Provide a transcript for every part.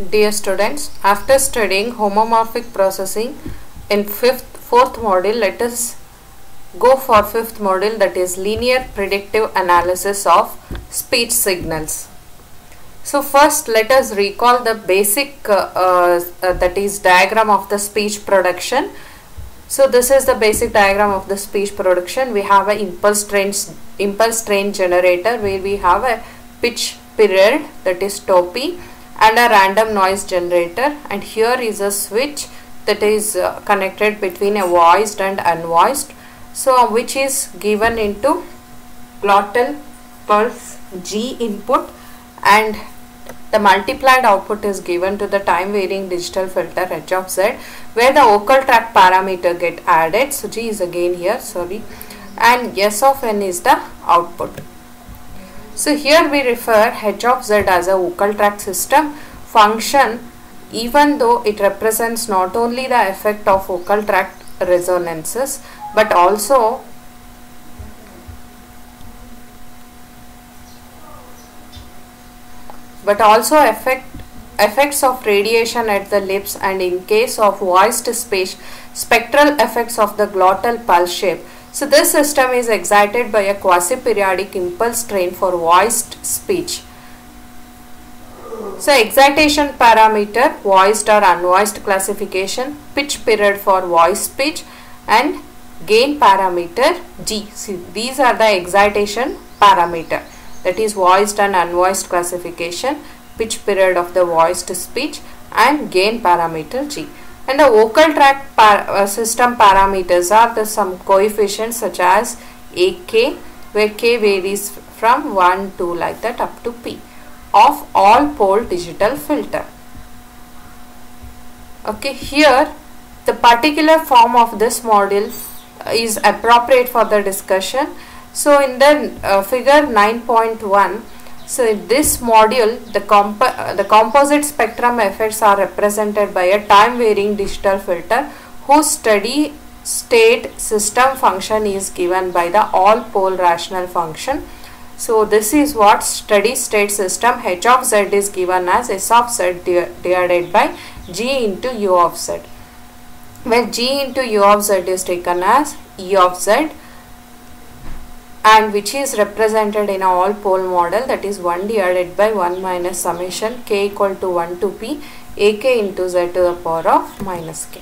Dear students, after studying homomorphic processing in fourth module, let us go for fifth module, that is linear predictive analysis of speech signals. So first let us recall the basic that is diagram of the speech production. So this is the basic diagram of the speech production. We have an impulse train generator where we have a pitch period, that is TOPI, and a random noise generator, and here is a switch that is connected between a voiced and unvoiced, so which is given into glottal pulse G input, and the multiplied output is given to the time varying digital filter H of Z, where the vocal tract parameter get added. So G is again here, sorry, and S of N is the output. So here we refer H of Z as a vocal tract system function, even though it represents not only the effect of vocal tract resonances but also effects of radiation at the lips, and in case of voiced speech, spectral effects of the glottal pulse shape. So this system is excited by a quasi-periodic impulse train for voiced speech. So excitation parameter, voiced or unvoiced classification, pitch period for voiced speech, and gain parameter G. See, these are the excitation parameter, that is voiced and unvoiced classification, pitch period of the voiced speech, and gain parameter G. And the vocal tract system parameters are some coefficients such as AK, where K varies from 1 to like that up to P, of all pole digital filter. Okay, here the particular form of this module is appropriate for the discussion. So in the figure 9.1, so in this module, the composite spectrum effects are represented by a time varying digital filter whose steady state system function is given by the all pole rational function. So this is what steady state system H of Z is given as S of Z divided by G into U of Z, where G into U of Z is taken as E of Z, and which is represented in a all pole model, that is 1 divided by 1 minus summation k equal to 1 to p ak into z to the power of minus k.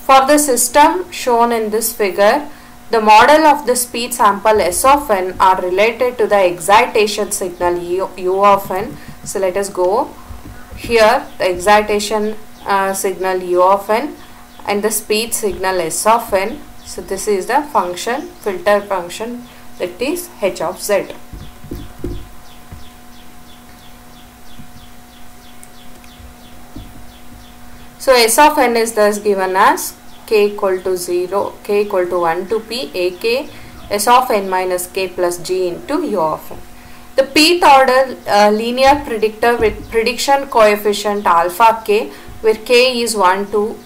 For the system shown in this figure, the model of the speech sample S of N are related to the excitation signal U of N. So let us go here, the excitation signal U of N and the speech signal S of N. So this is the function, filter function, that is H of Z. So S of N is thus given as k equal to 0, k equal to 1 to p ak S of N minus k plus G into U of N. The pth order linear predictor with prediction coefficient alpha k, where k is 1 to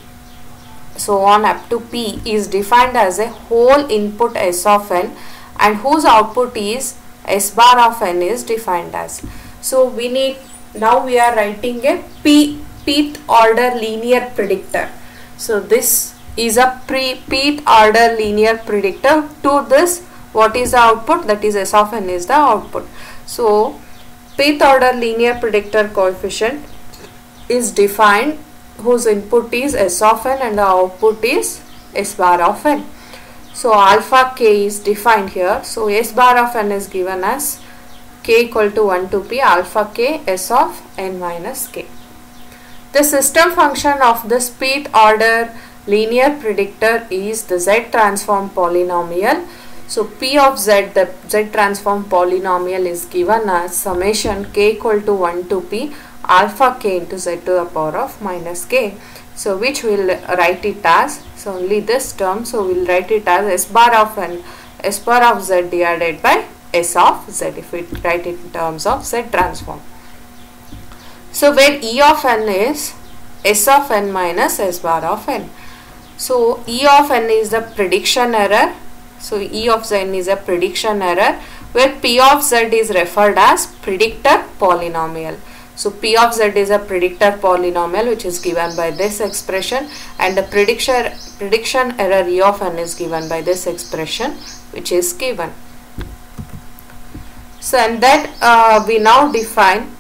so on up to p, is defined as a whole input S of N, and whose output is S bar of N is defined as. So we need, now we are writing a pth order linear predictor. So this is a pth order linear predictor. To this, what is the output? That is S of N is the output. So pth order linear predictor coefficient is defined, whose input is S of N and the output is S bar of N. So alpha k is defined here. So S bar of N is given as k equal to 1 to p alpha k S of N minus k. The system function of this pth order linear predictor is the Z transform polynomial. So P of Z, the Z transform polynomial, is given as summation k equal to 1 to p alpha k into Z to the power of minus k. So which we will write it as, so only this term, so we will write it as S bar of N, S bar of Z divided by S of Z, if we write it in terms of Z transform. So where E of N is S of N minus S bar of N. So E of N is the prediction error. So E of N is a prediction error, where P of Z is referred as predictor polynomial. So P of Z is a predictor polynomial which is given by this expression, and the prediction error E of n is given by this expression which is given. So and that we now define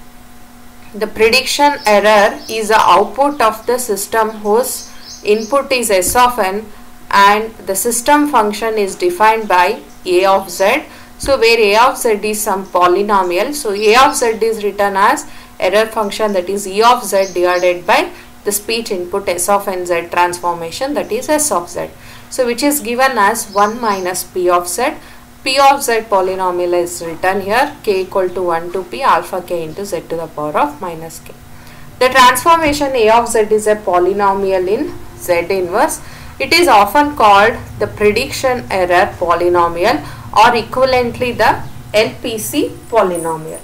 the prediction error is the output of the system whose input is S of n and the system function is defined by A of Z. So where A of Z is some polynomial, so A of Z is written as error function, that is E of Z divided by the speech input S of n Z transformation, that is S of Z. So which is given as 1 minus P of Z. P of Z polynomial is written here, k equal to 1 to P alpha k into Z to the power of minus k. The transformation A of Z is a polynomial in Z inverse. It is often called the prediction error polynomial or equivalently the LPC polynomial.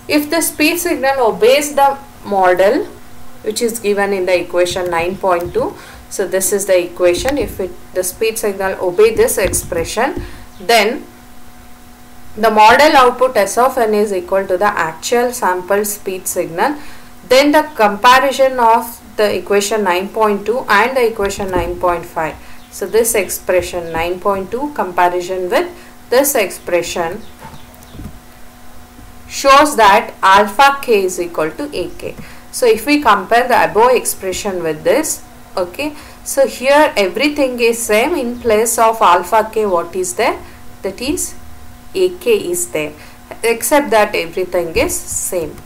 If the speech signal obeys the model which is given in the equation 9.2, so this is the equation, if the speech signal obey this expression, then the model output S of n is equal to the actual sample speech signal. Then the comparison of the equation 9.2 and the equation 9.5. So this expression 9.2 comparison with this expression shows that alpha k is equal to ak. So if we compare the above expression with this, okay, so here everything is same. In place of alpha k, what is there? That is ak is there, except that everything is same.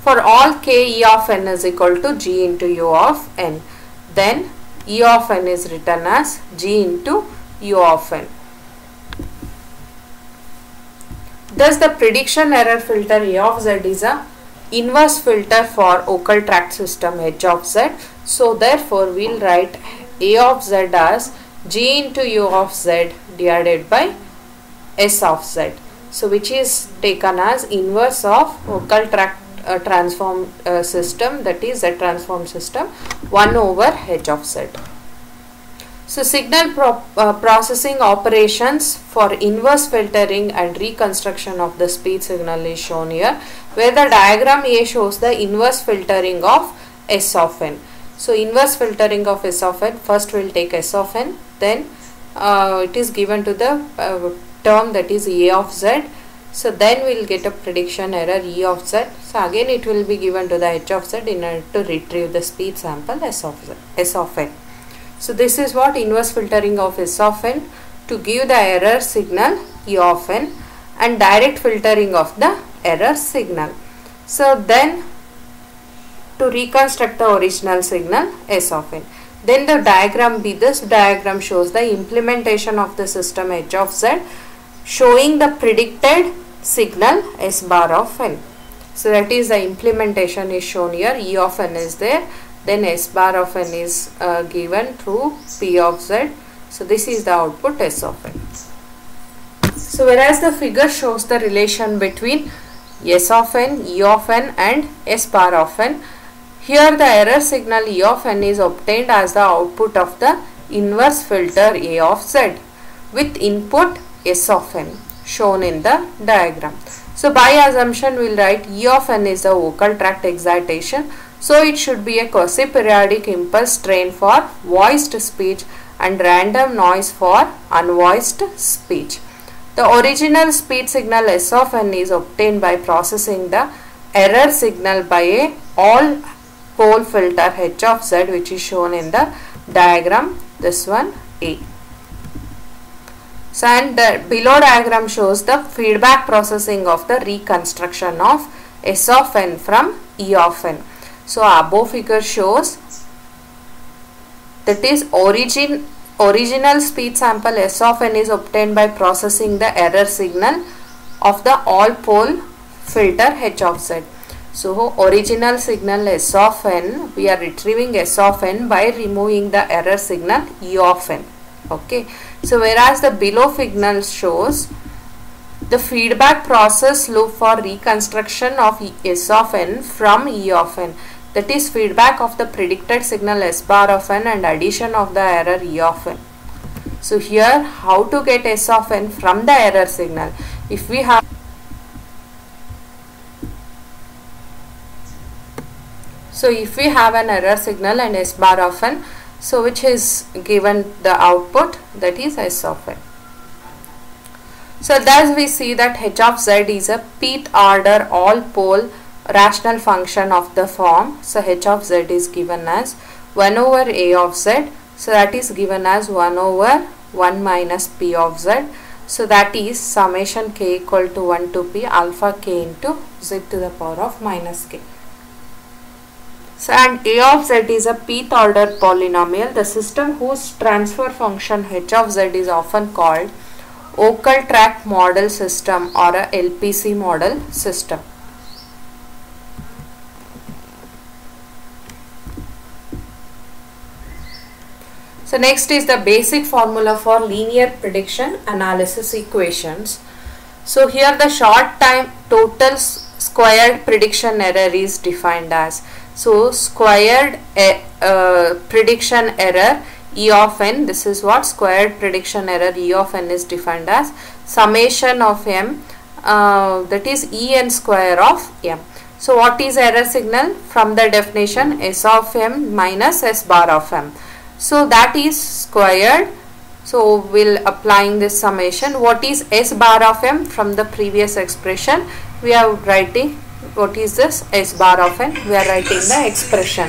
For all k, E of n is equal to G into U of n. Then E of n is written as G into U of n. Thus the prediction error filter A of Z is a inverse filter for vocal tract system H of Z. So therefore we will write A of Z as G into U of Z divided by S of Z. So which is taken as inverse of vocal tract transform system, that is Z transform system 1 over H of Z. So signal processing operations for inverse filtering and reconstruction of the speech signal is shown here, where the diagram A shows the inverse filtering of S of n. So inverse filtering of S of n, first we will take S of n, then it is given to the term that is A of Z. So then we will get a prediction error E of Z. So again it will be given to the H of Z in order to retrieve the speech sample S of n. So this is what inverse filtering of S of n to give the error signal E of n, and direct filtering of the error signal. So then to reconstruct the original signal S of n. Then the diagram B, this diagram shows the implementation of the system H of Z showing the predicted signal S bar of n. So that is the implementation is shown here. E of n is there, then S bar of n is given through P of Z. So this is the output S of n. So whereas the figure shows the relation between S of n, E of n and S bar of n, here the error signal E of n is obtained as the output of the inverse filter A of Z with input S of n shown in the diagram. So by assumption we will write E of n is the vocal tract excitation. So it should be a quasi-periodic impulse train for voiced speech and random noise for unvoiced speech. The original speech signal S of n is obtained by processing the error signal by a all pole filter H of Z, which is shown in the diagram, this one A. So and the below diagram shows the feedback processing of the reconstruction of S of n from E of n. So above figure shows that is original speech sample S of n is obtained by processing the error signal of the all pole filter H of Z. So original signal S of n, we are retrieving S of n by removing the error signal E of n. Okay. So whereas the below figure shows the feedback process loop for reconstruction of S of n from E of n, that is feedback of the predicted signal S bar of n and addition of the error E of n. So here how to get S of n from the error signal? If we have So if we have an error signal and S bar of n, so which is given the output, that is S of n. So thus we see that h of z is a pth order all pole rational function of the form. So h of z is given as 1 over a of z. So that is given as 1 over 1 minus p of z. So that is summation k equal to 1 to p alpha k into z to the power of minus k. So and a of z is a pth order polynomial. The system whose transfer function h of z is often called Ockel-Track model system or a LPC model system. So next is the basic formula for linear prediction analysis equations. So here the short time total squared prediction error is defined as, so squared prediction error E of n, this is what squared prediction error E of n is defined as summation of m, that is en square of m. So what is error signal? From the definition, S of m minus S bar of m. So that is squared. So we'll applying this summation. What is S bar of m? From the previous expression we are writing, what is this S bar of n? We are writing the expression.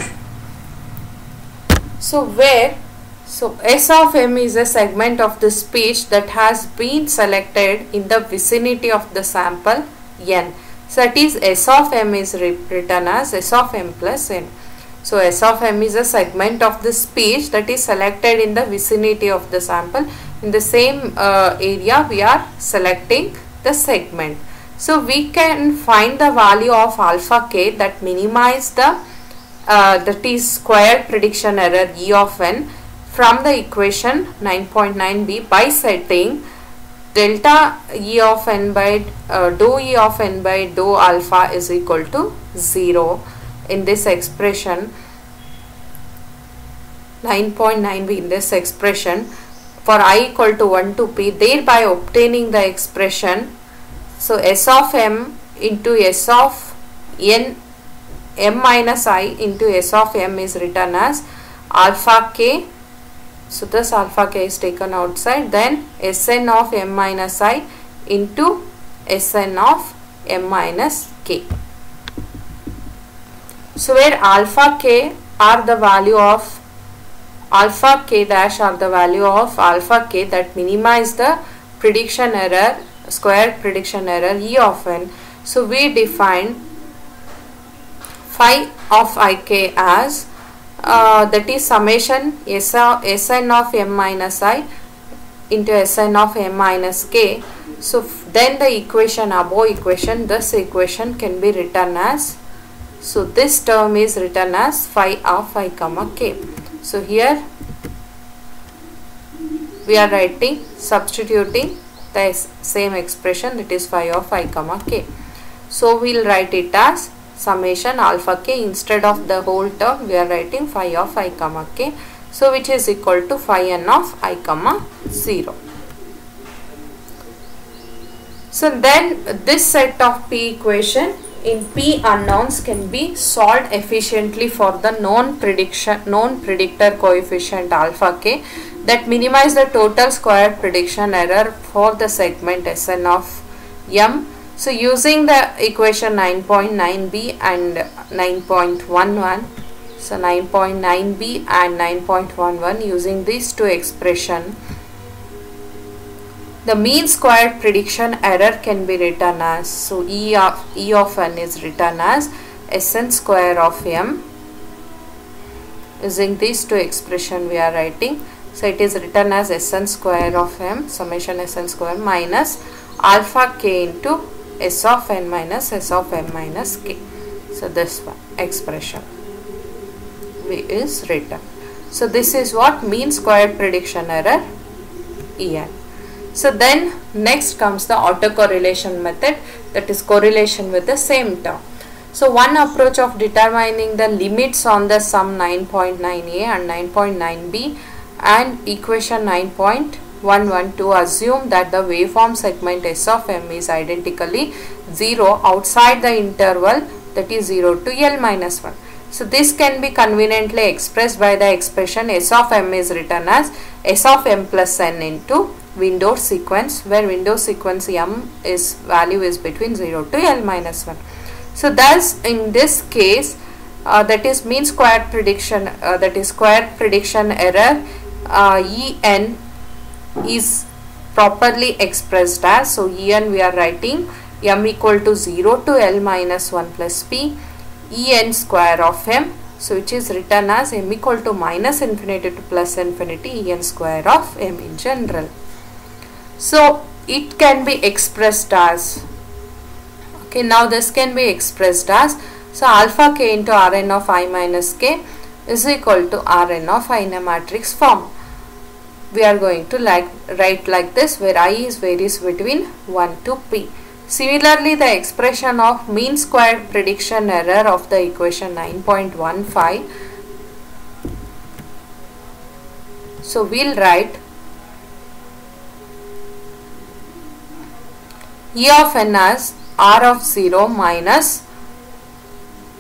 So where, so S of m is a segment of the speech that has been selected in the vicinity of the sample n. So that is S of m is written as S of m plus n. So S of m is a segment of the speech that is selected in the vicinity of the sample. In the same area we are selecting the segment. So we can find the value of alpha k that minimize the that is squared prediction error E of n from the equation 9.9b by setting delta E of n by dou E of n by dou alpha is equal to 0 in this expression 9.9b in this expression for I equal to 1 to p, thereby obtaining the expression. So S of m into S of n m minus I into S of m is written as alpha k. So this alpha k is taken outside, then Sn of m minus I into Sn of m minus k. So where alpha k are the value of alpha k dash are the value of alpha k that minimize the prediction error, squared prediction error E of n. So we define phi of ik as that is summation Sn of m minus I into Sn of m minus k. So then the equation above equation, this equation can be written as, so this term is written as phi of I comma k. So here we are writing, substituting the same expression, that is phi of I comma k. So we will write it as summation alpha k, instead of the whole term we are writing phi of I comma k. So which is equal to phi n of I comma 0. So then this set of p equation in p unknowns can be solved efficiently for the known predictor coefficient alpha k that minimize the total squared prediction error for the segment Sn of m. So using the equation 9.9b and 9.11, so 9.9b and 9.11, using these two expressions, the mean squared prediction error can be written as, so E of n is written as Sn square of m. Using these two expressions we are writing, so it is written as Sn square of m, summation Sn square minus alpha k into S of n minus S of m minus k. So this one expression is written. So this is what mean squared prediction error En. So then next comes the autocorrelation method, that is correlation with the same term. So one approach of determining the limits on the sum 9.9a and 9.9b and equation 9.11 to assume that the waveform segment S of m is identically 0 outside the interval, that is 0 to L minus 1. So this can be conveniently expressed by the expression S of m is written as S of m plus n into window sequence, where window sequence m is value is between 0 to L minus 1. So thus in this case, that is mean square prediction, that is square prediction error, En is properly expressed as, so En we are writing m equal to 0 to L minus 1 plus p En square of m, so which is written as m equal to minus infinity to plus infinity En square of m in general. So it can be expressed as, okay, now this can be expressed as, so alpha k into Rn of I minus k is equal to Rn of I in a matrix form. We are going to write like this, where I is varies between 1 to p. Similarly, the expression of mean squared prediction error of the equation 9.15. So we'll write E of n as R of 0 minus,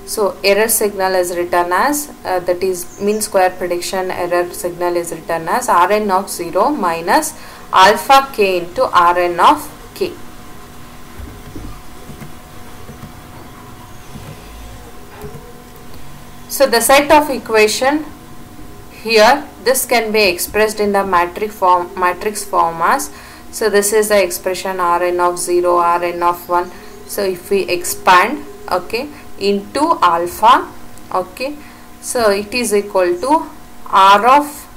so error signal is written as, that is mean square prediction error signal is written as Rn of 0 minus alpha k into Rn of k. So the set of equation here, this can be expressed in the matrix form as, so this is the expression Rn of 0, Rn of 1. So if we expand, okay, into alpha, okay, so it is equal to R of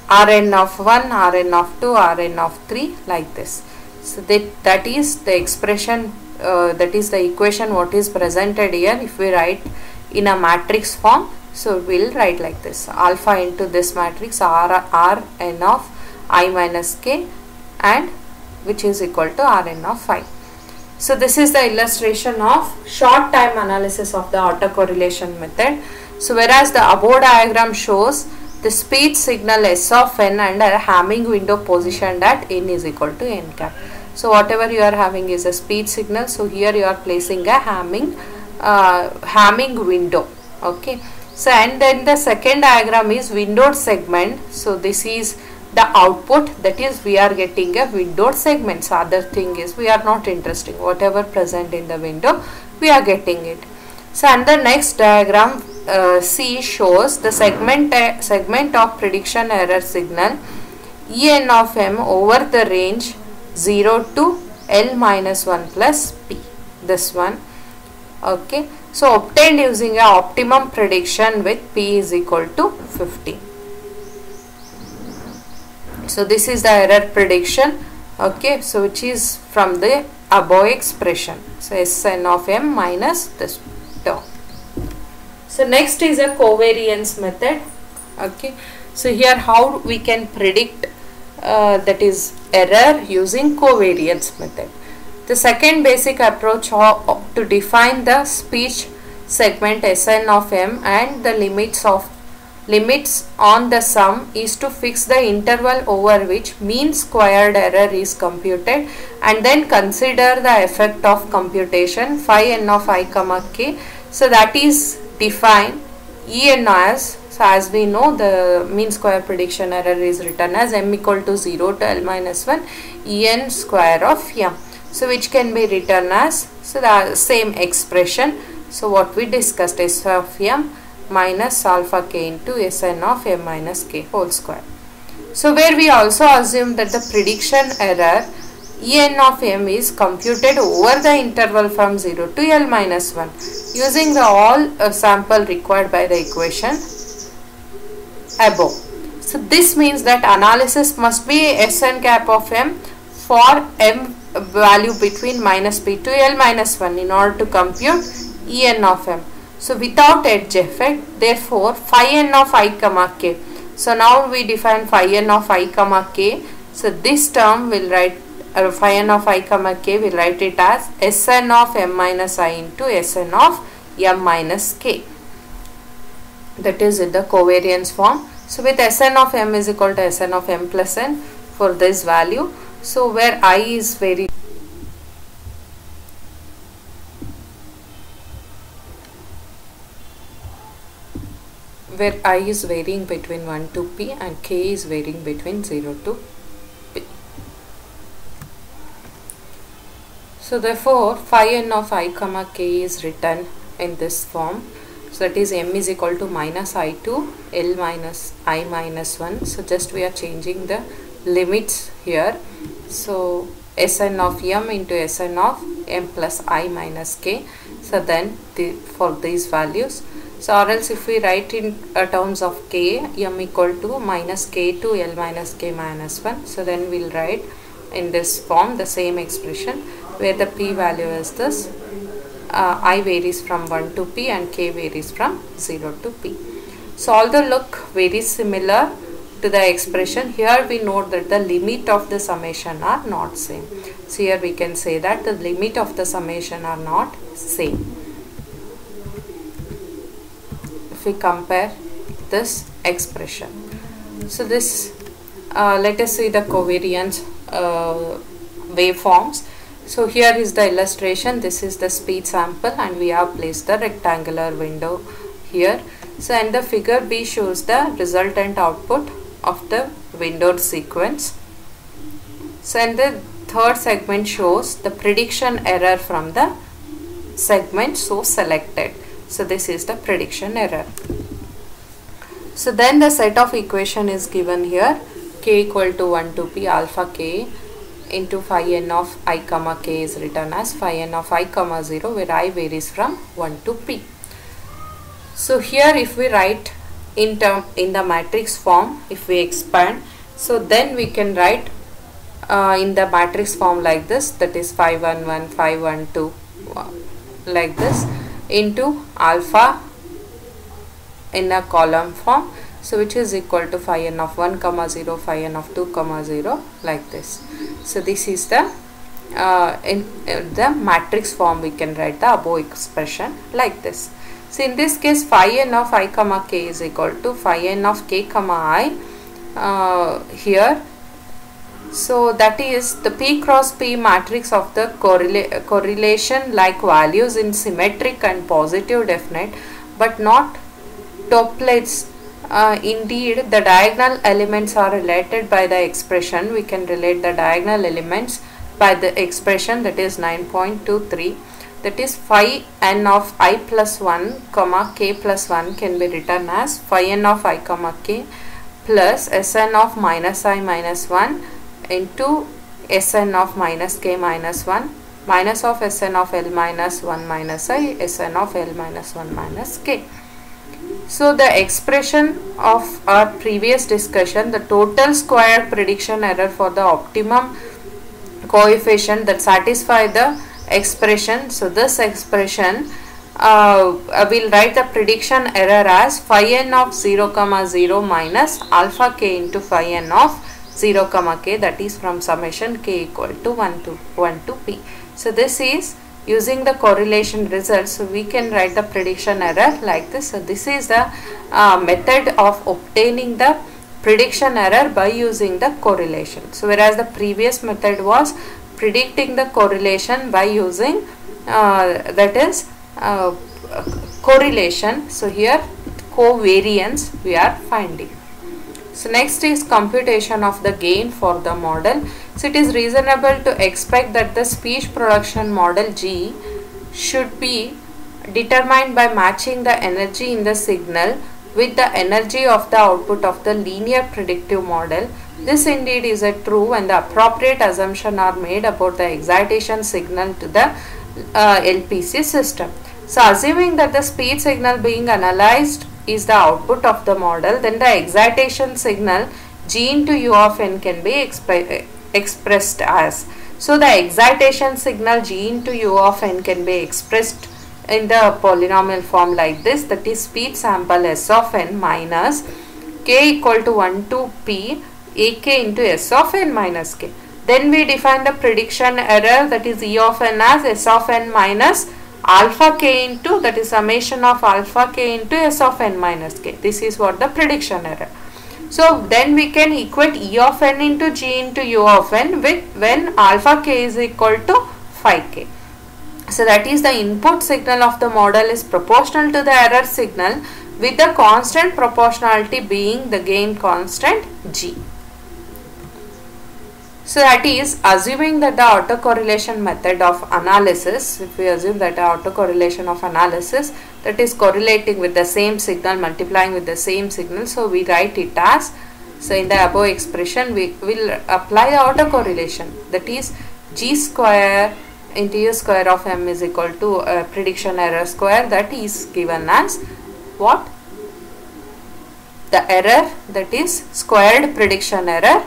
Rn of 1, Rn of 2, Rn of 3, like this. So that is the expression, that is the equation what is presented here. If we write in a matrix form, so we'll write like this, alpha into this matrix Rn of I minus k, and which is equal to Rn of 5. So this is the illustration of short time analysis of the autocorrelation method. So whereas the above diagram shows the speed signal S of n and a Hamming window positioned at n is equal to n cap. So whatever you are having is a speed signal. So here you are placing a Hamming window. Okay. So and then the second diagram is windowed segment. So this is the output, that is we are getting a windowed segment. So other thing is we are not interested, whatever present in the window we are getting it. So and the next diagram C shows the segment of prediction error signal En of m over the range 0 to L minus 1 plus p, this one. Okay, so obtained using a optimum prediction with p is equal to 50. So this is the error prediction, okay, so which is from the above expression. So Sn of m minus this term. So next is a covariance method. Okay, so here how we can predict that is error using covariance method. The second basic approach to define the speech segment Sn of m and the limits on the sum is to fix the interval over which mean squared error is computed, and then consider the effect of computation phi n of I comma k. So that is define En as, so as we know the mean square prediction error is written as m equal to 0 to L minus 1 En square of m. So which can be written as, so the same expression. So what we discussed, S of m minus alpha k into Sn of m minus k whole square. So where we also assume that the prediction error En of m is computed over the interval from 0 to L minus 1 using the all sample required by the equation above. So this means that analysis must be Sn cap of m for m value between minus p to L minus 1 in order to compute En of m. So without edge effect, therefore phi n of I comma k. So now we define phi n of I comma k. So this term will write phi n of I comma k, will write it as Sn of m minus I into Sn of m minus k. That is in the covariance form. So with Sn of m is equal to Sn of m plus n for this value. So where I is very where I is varying between 1 to p and k is varying between 0 to p. So therefore phi n of I comma k is written in this form. So that is m is equal to minus I to L minus I minus 1. So just we are changing the limits here. So Sn of m into Sn of m plus I minus k. So then for these values. So or else if we write in terms of k, m equal to minus k to L minus k minus 1. So then we'll write in this form the same expression where the p value is this. I varies from 1 to p and k varies from 0 to p. So although look very similar to the expression, here we note that the limit of the summation are not same. So here we can say that the limit of the summation are not same. If we compare this expression. So this let us see the covariance waveforms. So here is the illustration. This is the speed sample and we have placed the rectangular window here. So and the figure B shows the resultant output of the windowed sequence. So and the third segment shows the prediction error from the segment so selected. So this is the prediction error. So then the set of equation is given here. K equal to 1 to p alpha k into phi n of I comma k is written as phi n of I comma 0 where I varies from 1 to p. So here if we write in the matrix form, if we expand, so then we can write in the matrix form like this, that is 5 1 1 5 1 2 like this into alpha in a column form. So which is equal to phi n of 1 comma 0 phi n of 2 comma 0 like this. So this is the in the matrix form we can write the above expression like this. So in this case phi n of I comma k is equal to phi n of k comma I here. So that is the p cross p matrix of the correlation like values in symmetric and positive definite but not tuplets. Indeed the diagonal elements are related by the expression. We can relate the diagonal elements by the expression, that is 9.23, that is phi n of I plus 1 comma k plus 1 can be written as phi n of I comma k plus Sn of minus I minus 1 into Sn of minus k minus 1 minus of Sn of L minus 1 minus I Sn of L minus 1 minus k. So the expression of our previous discussion, the total square prediction error for the optimum coefficient that satisfy the expression. So this expression we'll write the prediction error as phi n of 0 comma 0 minus alpha k into phi n of 0 comma k, that is from summation k equal to 1 to p. So this is using the correlation results. So we can write the prediction error like this. So this is the method of obtaining the prediction error by using the correlation. So whereas the previous method was predicting the correlation by using that is correlation. So here covariance we are finding. So next is computation of the gain for the model. So it is reasonable to expect that the speech production model G should be determined by matching the energy in the signal with the energy of the output of the linear predictive model. This indeed is a true when the appropriate assumptions are made about the excitation signal to the LPC system. So assuming that the speed signal being analyzed is the output of the model, then the excitation signal G into U of n can be expressed as. So the excitation signal G into U of n can be expressed in the polynomial form like this, that is speed sample S of n minus k equal to 1 to p ak into S of n minus k. Then we define the prediction error, that is E of n as S of n minus alpha k into, that is summation of alpha k into S of n minus k. This is what the prediction error. So then we can equate E of n into G into U of n with when alpha k is equal to phi k. So that is the input signal of the model is proportional to the error signal with the constant proportionality being the gain constant G. So that is assuming that the autocorrelation method of analysis, if we assume that the autocorrelation of analysis, that is correlating with the same signal, multiplying with the same signal, so we write it as, so in the above expression we will apply the autocorrelation, that is G square into U square of M is equal to prediction error square, that is given as what? The error, that is squared prediction error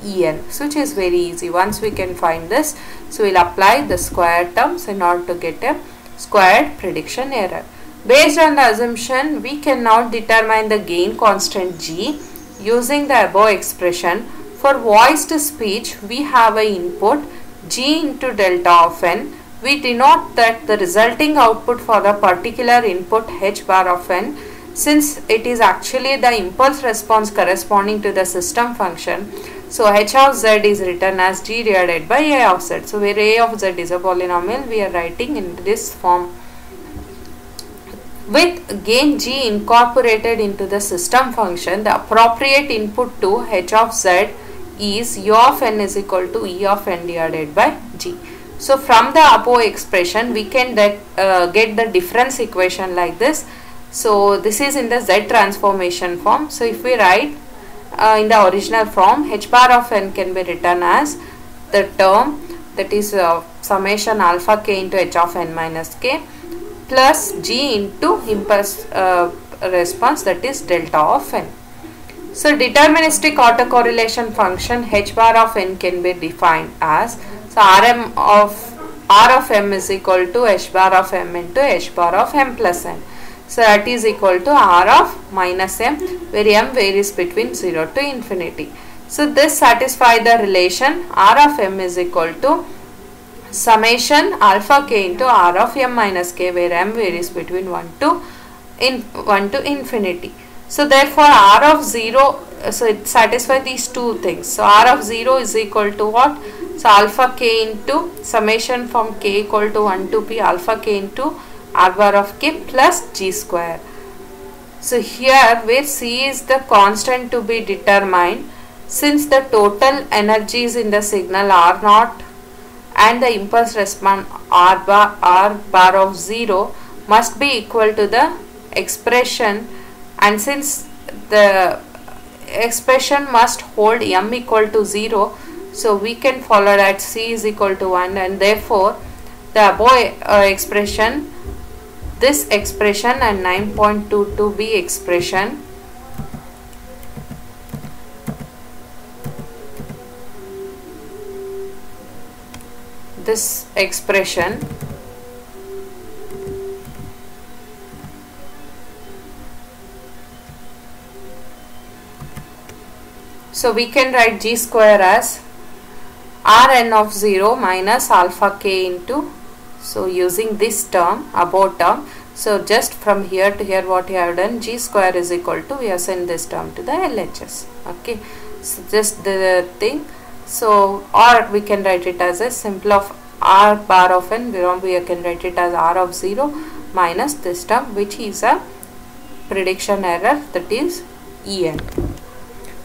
En, which is very easy. Once we can find this, so we will apply the square terms in order to get a squared prediction error. Based on the assumption, we can now determine the gain constant G using the above expression. For voiced speech, we have an input G into delta of N. We denote that the resulting output for the particular input H bar of N, since it is actually the impulse response corresponding to the system function. So H of Z is written as G divided by A of Z. So where A of Z is a polynomial, we are writing in this form. With gain G incorporated into the system function, the appropriate input to H of Z is U of N is equal to E of N divided by G. So from the above expression, we can get the difference equation like this. So this is in the Z transformation form. So if we write in the original form, H bar of N can be written as the term, that is summation alpha k into H of N minus k plus G into impulse response, that is delta of N. So deterministic autocorrelation function H bar of N can be defined as, so R of M is equal to H bar of M into H bar of M plus N. So that is equal to R of minus M, where M varies between 0 to infinity. So this satisfies the relation R of M is equal to summation alpha k into R of M minus k, where M varies between 1 to infinity. So therefore R of 0, so it satisfies these two things. So R of 0 is equal to what? So alpha k into summation from k equal to 1 to p alpha k into R bar of k plus G square. So here where C is the constant to be determined, since the total energies in the signal R naught and the impulse response R bar of 0 must be equal to the expression, and since the expression must hold M equal to 0, so we can follow that C is equal to 1, and therefore the above expression, this expression and 9.22b expression, this expression so we can write G square as Rn of 0 minus alpha k into, so using this term, above term, so just from here to here what we have done, G square is equal to, we have sent this term to the LHS. Okay, so just the thing. So or we can write it as a simple of R bar of N, we can write it as R of 0 minus this term, which is a prediction error, that is En.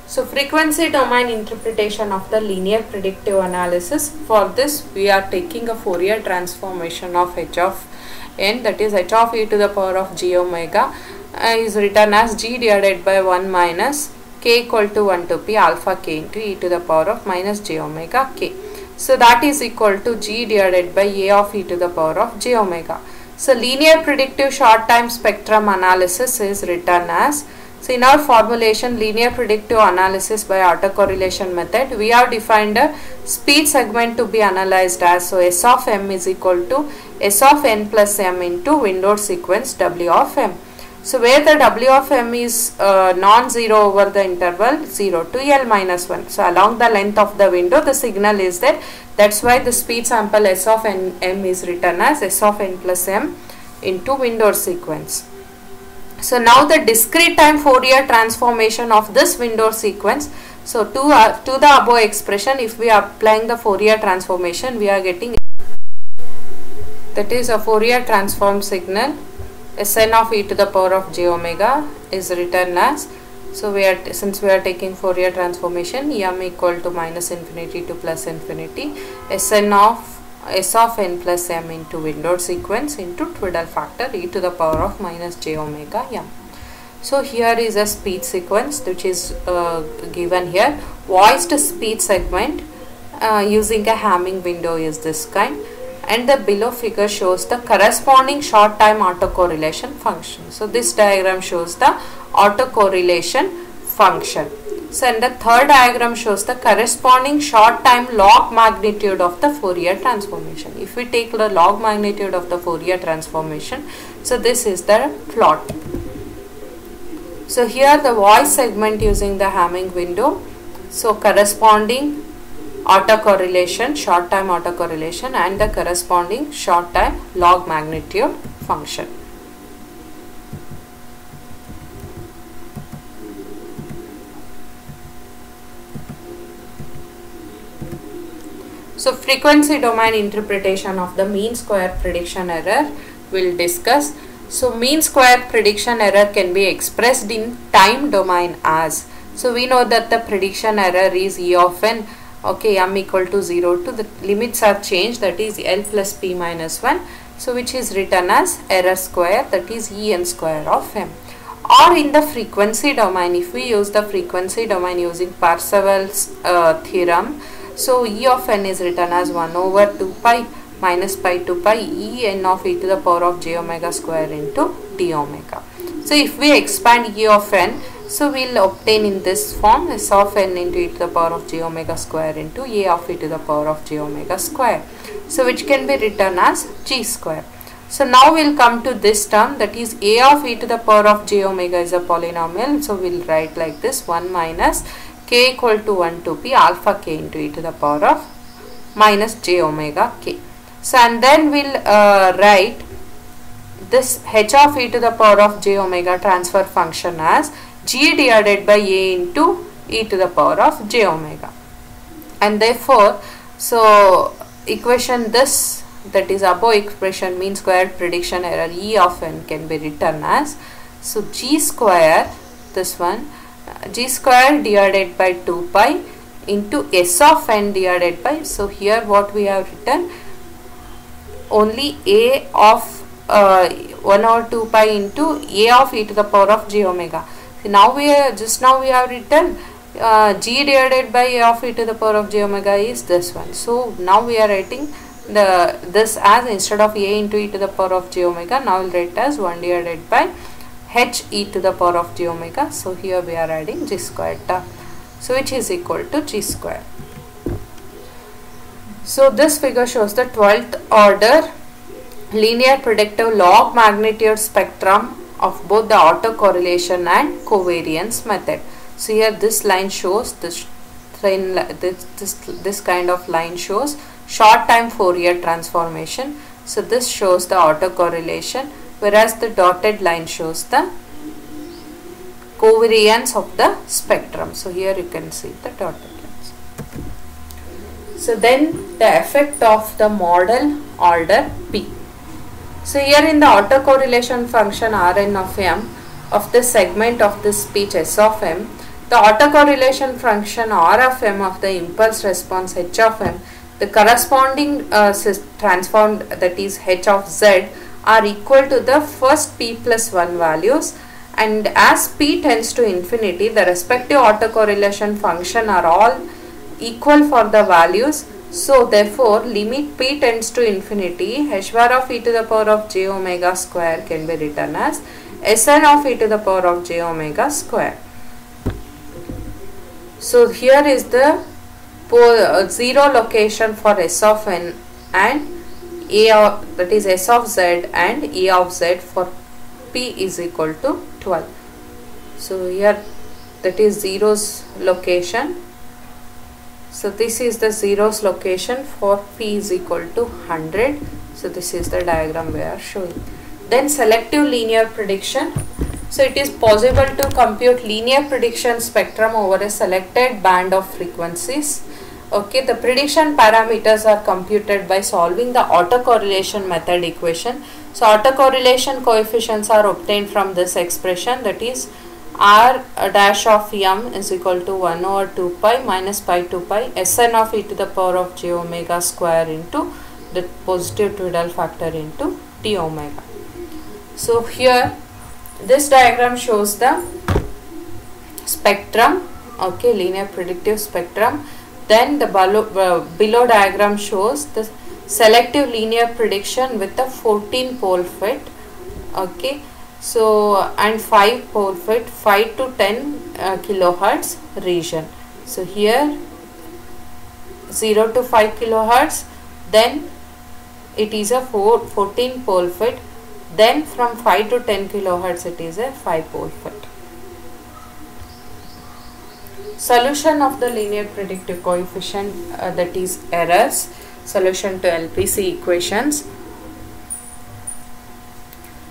So frequency domain interpretation of the linear predictive analysis. For this we are taking a Fourier transformation of H of N, that is H of e to the power of j omega is written as G divided by 1 minus k equal to 1 to p alpha k into e to the power of minus j omega k. So that is equal to G divided by A of e to the power of j omega. So linear predictive short time spectrum analysis is written as, so in our formulation linear predictive analysis by autocorrelation method, we have defined a speech segment to be analyzed as, so S of M is equal to S of N plus M into windowed sequence W of M. So where the W of M is non-zero over the interval 0 to L minus 1. So along the length of the window the signal is there. That's why the speed sample S of M is written as S of N plus M into windowed sequence. So now the discrete time Fourier transformation of this windowed sequence. So to the above expression, if we are applying the Fourier transformation, we are getting, that is a Fourier transform signal Sn of e to the power of j omega is written as, so since we are taking Fourier transformation, m equal to minus infinity to plus infinity, Sn of S of n plus m into windowed sequence into twiddle factor e to the power of minus j omega m. So here is a speech sequence which is given here. Voiced speech segment using a Hamming window is this kind, and the below figure shows the corresponding short time autocorrelation function. So this diagram shows the autocorrelation function. So and the third diagram shows the corresponding short time log magnitude of the Fourier transformation. If we take the log magnitude of the Fourier transformation, so this is the plot. So here the voice segment using the Hamming window, so corresponding autocorrelation, short time autocorrelation, and the corresponding short time log magnitude function. So frequency domain interpretation of the mean square prediction error we'll discuss. So mean square prediction error can be expressed in time domain as, so we know that the prediction error is E of n, okay, m equal to 0 to the limits are changed, that is L plus p minus 1, so which is written as error square, that is En square of m. Or in the frequency domain, if we use the frequency domain using Parseval's theorem, so E of n is written as 1 over 2 pi minus pi to pi E n of e to the power of j omega square into d omega. So if we expand E of n, so we will obtain in this form S of n into e to the power of j omega square into a of e to the power of j omega square. So which can be written as g square. So now we will come to this term, that is a of e to the power of j omega is a polynomial. So we will write like this, 1 minus k equal to 1 to p alpha k into e to the power of minus j omega k. So and then we will write this h of e to the power of j omega transfer function as g divided by a into e to the power of j omega. And therefore, so equation this, that is above expression mean square prediction error E of n can be written as, so g square, this one, g square divided by 2 pi into S of n divided by, so here what we have written, only a of 1 over 2 pi into a of e to the power of j omega. So now we are, just now we have written g divided by a of e to the power of j omega is this one. So now we are writing this as, instead of a into e to the power of j omega, now we will write as 1 divided by h e to the power of j omega. So here we are adding g square term, so which is equal to g square. So this figure shows the 12th order linear predictive log magnitude spectrum of both the autocorrelation and covariance method. So here this line shows, this kind of line shows short time Fourier transformation. So this shows the autocorrelation, whereas the dotted line shows the covariance of the spectrum. So here you can see the dotted lines. So then the effect of the model order P. So here in the autocorrelation function Rn of m of the segment of this speech S of m, the autocorrelation function R of m of the impulse response H of m, the corresponding transformed, that is H of z, are equal to the first p plus 1 values, and as p tends to infinity, the respective autocorrelation function are all equal for the values. So therefore limit p tends to infinity, h bar of e to the power of j omega square can be written as Sn of e to the power of j omega square. So here is the zero location for S of n and a of, that is S of z, and a of z for p is equal to 12. So here that is zeros location. So this is the zeros location for p is equal to 100. So this is the diagram we are showing. Then selective linear prediction. So it is possible to compute linear prediction spectrum over a selected band of frequencies Okay, the prediction parameters are computed by solving the autocorrelation method equation. So autocorrelation coefficients are obtained from this expression, that is r dash of m is equal to 1 over 2 pi minus pi to pi Sn of e to the power of j omega square into the positive twiddle factor into d omega. So here this diagram shows the spectrum, okay, linear predictive spectrum. Then the below diagram shows the selective linear prediction with the 14 pole fit, okay, so and 5 pole fit, 5 to 10 kilohertz region. So here 0 to 5 kilohertz, then it is a 14 pole fit, then from 5 to 10 kilohertz it is a 5 pole fit. Solution of the linear predictive coefficient, that is errors, solution to LPC equations.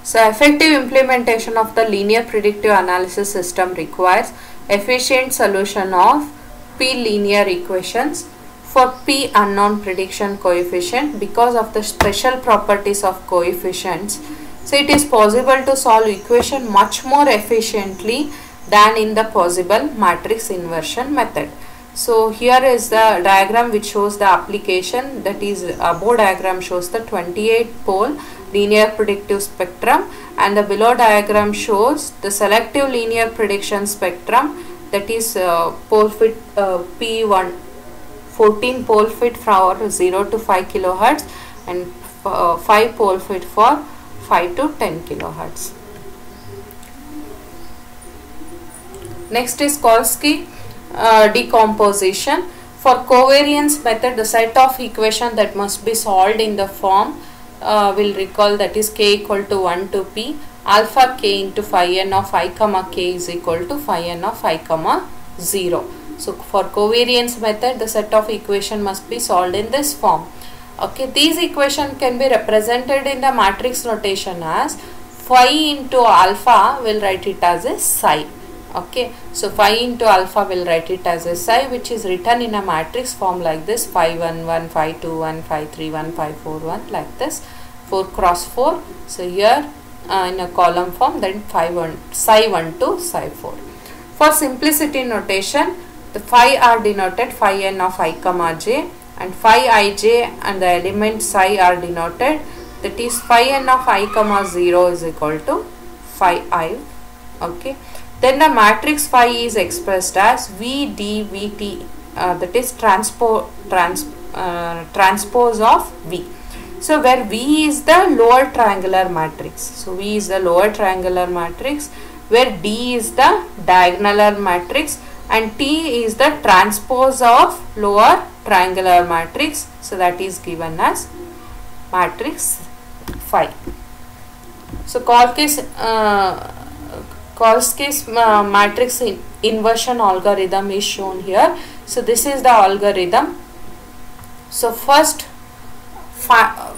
So effective implementation of the linear predictive analysis system requires efficient solution of P linear equations for P unknown prediction coefficient because of the special properties of coefficients. So it is possible to solve equation much more efficiently than in the possible matrix inversion method. So here is the diagram which shows the application, that is above diagram shows the 28 pole linear predictive spectrum, and the below diagram shows the selective linear prediction spectrum, that is pole fit P1 14 pole fit for 0 to 5 kilohertz and 5 pole fit for 5 to 10 kilohertz. Next is Kolsky decomposition. For covariance method, the set of equation that must be solved in the form will recall, that is k equal to 1 to p alpha k into phi n of I comma k is equal to phi n of I comma 0. So for covariance method, the set of equation must be solved in this form. Okay, these equation can be represented in the matrix notation as phi into alpha, will write it as a psi. Okay, so phi into alpha will write it as a psi, which is written in a matrix form like this: phi 1 1, phi 2 1, phi 3 1, phi 4 1, like this, 4 cross 4. So here in a column form, then psi 1 to psi 4. For simplicity notation, the phi are denoted phi n of I comma j, and phi ij and the element psi are denoted, that is phi n of I comma 0 is equal to phi I. Okay. Then the matrix phi is expressed as V D V T, that is transpose of V. So where V is the lower triangular matrix. So V is the lower triangular matrix, where D is the diagonal matrix, and T is the transpose of lower triangular matrix. So that is given as matrix phi. So Kolsky's matrix inversion algorithm is shown here. So this is the algorithm. So first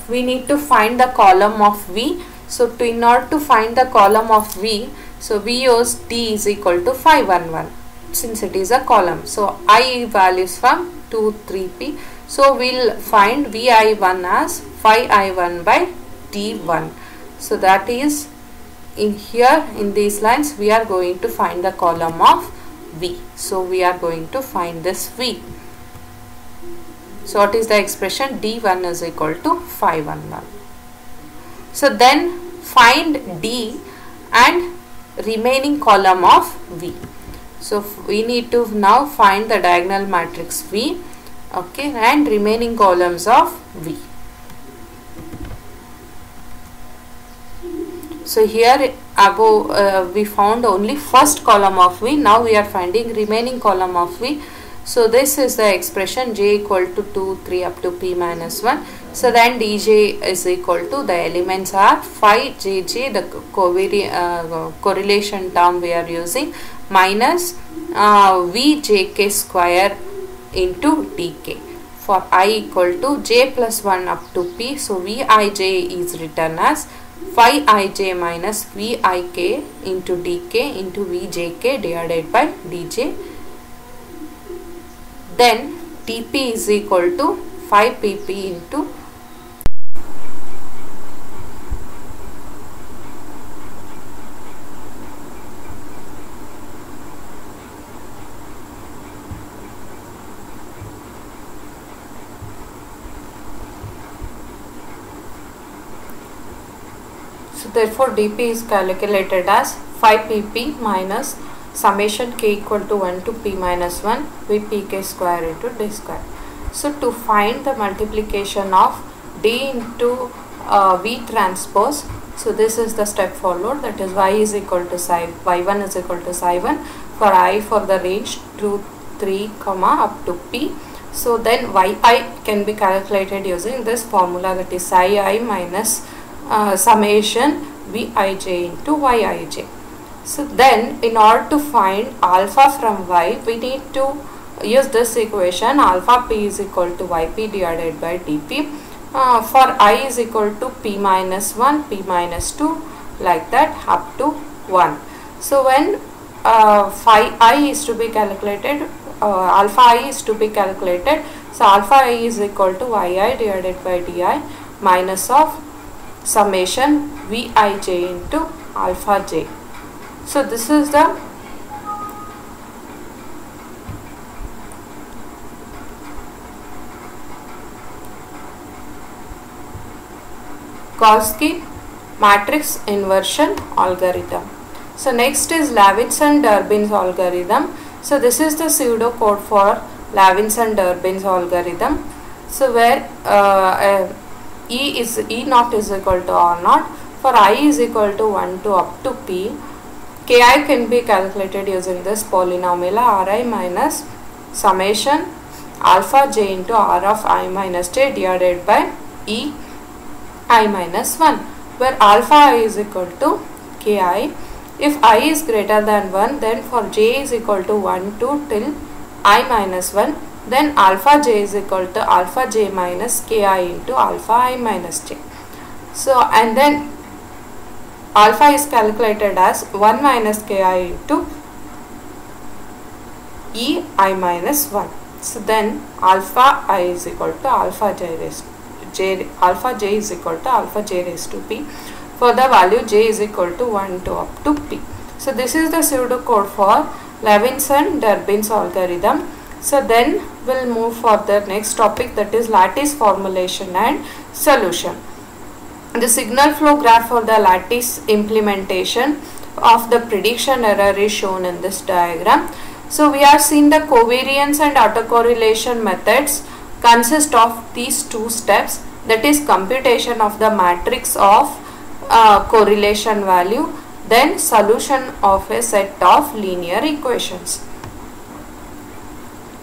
we need to find the column of V. So in order to find the column of V, so we use D is equal to phi 1 1, since it is a column. So I values from 2 3 p. So we'll find Vi1 as phi I1 by D1. So that is, in here in these lines we are going to find the column of V. So we are going to find this V. So what is the expression? D1 is equal to phi 1 1. So then find D and remaining column of V. So we need to now find the diagonal matrix V, okay, and remaining columns of V. So here above we found only first column of V. Now we are finding remaining column of V. So this is the expression j equal to 2 3 up to p minus 1. So then dj is equal to, the elements are phi jj, the correlation term we are using, minus vjk square into dk. For I equal to j plus 1 up to p, so vij is written as phi ij minus vik into dk into vjk divided by dj. Then dp is equal to 5 pp into therefore dp is calculated as 5 pp minus summation k equal to 1 to p minus 1 vpk square into d square. So to find the multiplication of d into v transpose, so this is the step followed, that is y is equal to psi, y1 is equal to psi 1 for I for the range 2, 3, up to p. So then yi can be calculated using this formula, that is psi I minus summation Vij into Yij. So then in order to find alpha from y, we need to use this equation, alpha p is equal to yp divided by dp for I is equal to p minus 1, p minus 2, like that up to 1. So when phi I is to be calculated, alpha I is to be calculated, so alpha I is equal to yi divided by di minus of summation Vij into alpha j. So this is the Gaussian matrix inversion algorithm. So next is Levinson-Durbin's algorithm. So this is the pseudocode for Levinson-Durbin's algorithm. So where E naught is equal to R naught, for I is equal to 1 to up to P, Ki can be calculated using this polynomial Ri minus summation alpha j into R of I minus j divided by E I minus 1, where alpha I is equal to Ki. If I is greater than 1, then for j is equal to 1 to till I minus 1, then alpha j is equal to alpha j minus Ki into alpha I minus j. So and then alpha is calculated as 1 minus Ki into E I minus 1. So then alpha I is equal to alpha j raised j, alpha j is equal to alpha j raised to p for the value j is equal to 1 to up to p. So this is the pseudocode for Levinson-Durbin's algorithm. So then we'll move for the next topic, that is lattice formulation and solution. The signal flow graph for the lattice implementation of the prediction error is shown in this diagram. So we have seen the covariance and autocorrelation methods consist of these two steps, that is computation of the matrix of correlation value, then solution of a set of linear equations.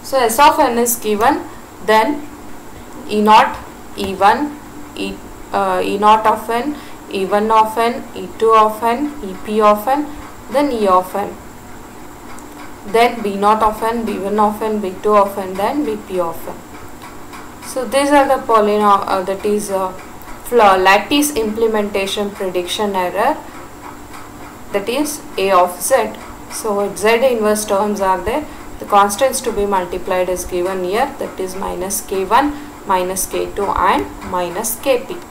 So S of n is given, then E naught, E1, E naught of n, E1 of n, E2 of n, EP of n, then E of n, then B naught of n, B1 of n, B2 of n, then BP of n. So these are the polynomial, that is lattice implementation prediction error, that is A of z. So z inverse terms are there. The constants to be multiplied is given here, that is minus k1, minus k2 and minus kp.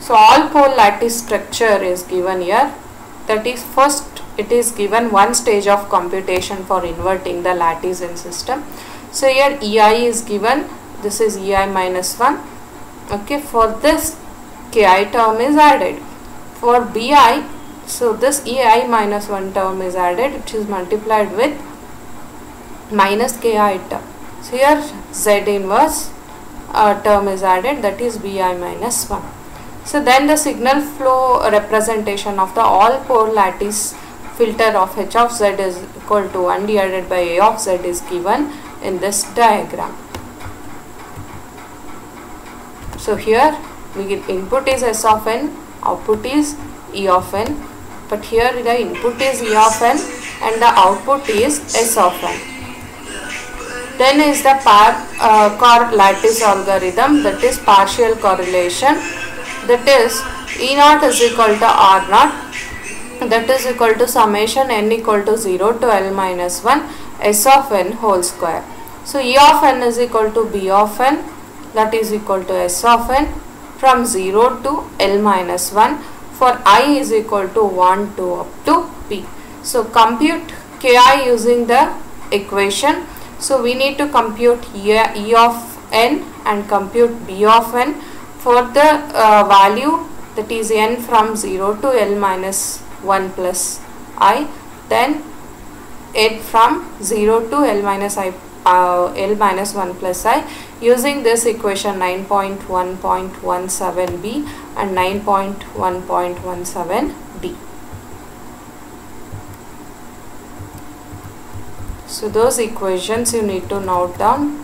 So all pole lattice structure is given here, that is first it is given one stage of computation for inverting the lattice in system. So here EI is given, this is EI minus 1, okay, for this KI term is added. For BI, so this EI minus 1 term is added, which is multiplied with minus KI term. So here Z inverse term is added, that is BI minus 1. So then the signal flow representation of the all pole lattice filter of H of Z is equal to 1 divided by A of Z is given in this diagram. So here we get input is S of n, output is E of n, but here the input is E of n and the output is S of n. Then is the core lattice algorithm, that is partial correlation, that is E naught is equal to R naught that is equal to summation n equal to 0 to L minus 1 S of n whole square. So E of n is equal to B of n, that is equal to S of n from 0 to L minus 1 for I is equal to 1 to up to P. So compute Ki using the equation. So we need to compute E of n and compute B of n for the value that is n from 0 to L minus 1 plus I, then n from 0 to L minus 1 plus I using this equation 9.1.17b and 9.1.17d. So those equations you need to note down.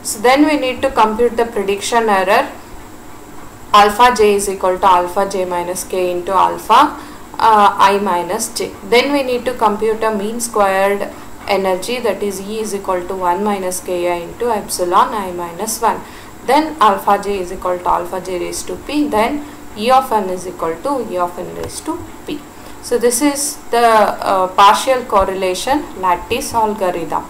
So then we need to compute the prediction error. Alpha j is equal to alpha j minus k into alpha I minus j. Then we need to compute a mean squared energy, that is E is equal to 1 minus ki into epsilon I minus 1. Then alpha j is equal to alpha j raised to p. Then E of n is equal to E of n raised to p. So this is the partial correlation lattice algorithm.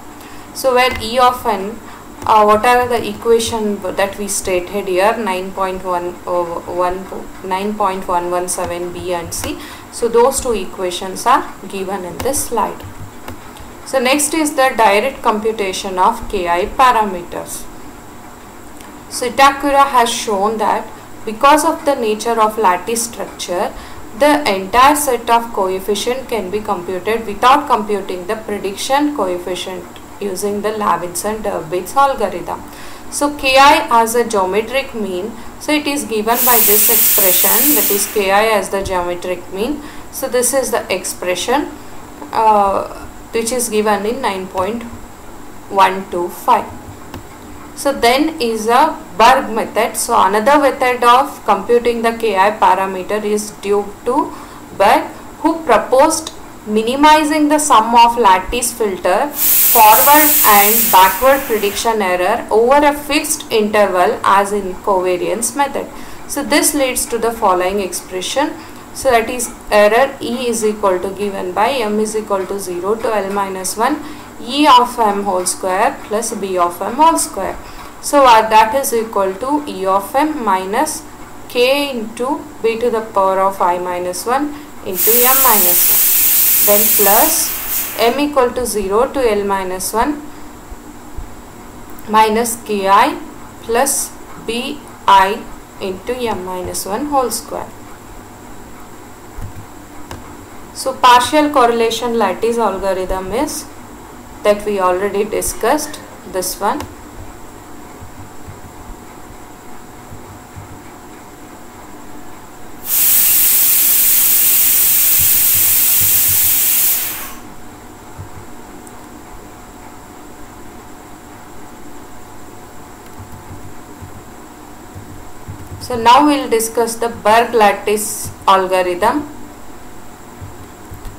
So where E of n, whatever the equation that we stated here, 9.117b and c, so those two equations are given in this slide. So next is the direct computation of Ki parameters. So Itakura has shown that because of the nature of lattice structure, the entire set of coefficient can be computed without computing the prediction coefficient using the Levinson-Deribitz algorithm. So Ki as a geometric mean, so it is given by this expression, that is Ki as the geometric mean. So this is the expression which is given in 9.125. So then is a Berg method. So another method of computing the Ki parameter is due to Berg, who proposed minimizing the sum of lattice filter forward and backward prediction error over a fixed interval as in covariance method. So this leads to the following expression. So that is error E is equal to, given by m is equal to 0 to L minus 1 E of m whole square plus B of m whole square. So that is equal to E of m minus k into b to the power of I minus 1 into m minus 1. Then plus m equal to 0 to L minus 1 minus ki plus bi into m minus 1 whole square. So partial correlation lattice algorithm is that we already discussed, this one. So now we will discuss the Berg lattice algorithm.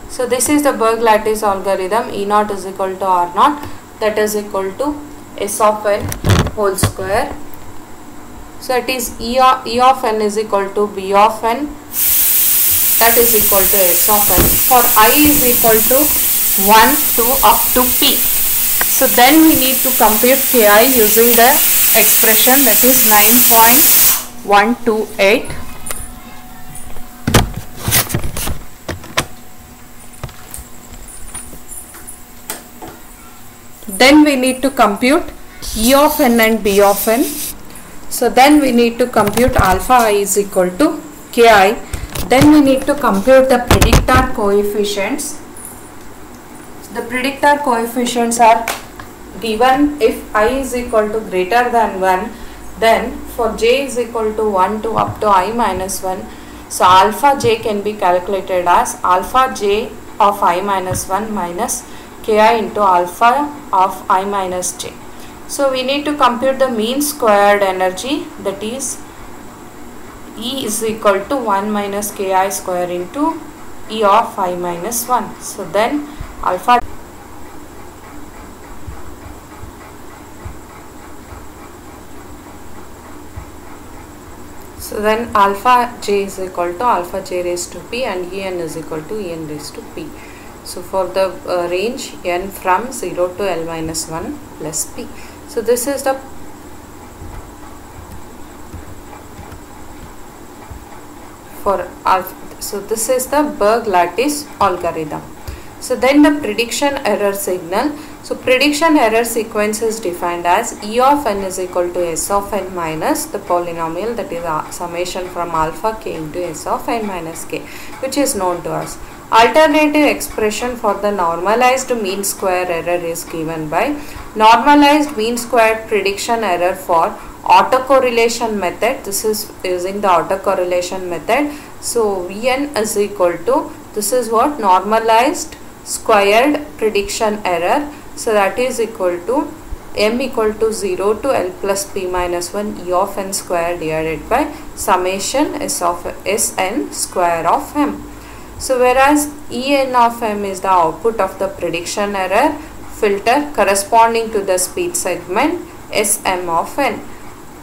So this is the Berg lattice algorithm. E naught is equal to R naught, that is equal to S of n whole square. So it is E of n is equal to B of n, that is equal to S of n, for I is equal to 1 to up to P. So then we need to compute Ki using the expression, that is 9.128. Then we need to compute E of n and B of n. So then we need to compute alpha I is equal to Ki. Then we need to compute the predictor coefficients. The predictor coefficients are given if I is equal to greater than 1, then for j is equal to 1 to up to I minus 1. So alpha j can be calculated as alpha j of I minus 1 minus Ki into alpha of I minus j. So we need to compute the mean squared energy, that is E is equal to 1 minus ki square into E of I minus 1. So then alpha j is equal to alpha j raised to p and En is equal to En raised to p. So for the range n from 0 to L minus 1 plus p. So this is the this is the Berg-Lattice algorithm. So then the prediction error signal. So prediction error sequence is defined as E of n is equal to S of n minus the polynomial, that is summation from alpha k into S of n minus k, which is known to us. Alternative expression for the normalized mean square error is given by normalized mean square prediction error for autocorrelation method. This is using the autocorrelation method. So Vn is equal to, this is what, normalized squared prediction error. So that is equal to m equal to 0 to L plus p minus 1 E of n square divided by summation S of Sn square of m. So whereas En of m is the output of the prediction error filter corresponding to the speed segment Sm of n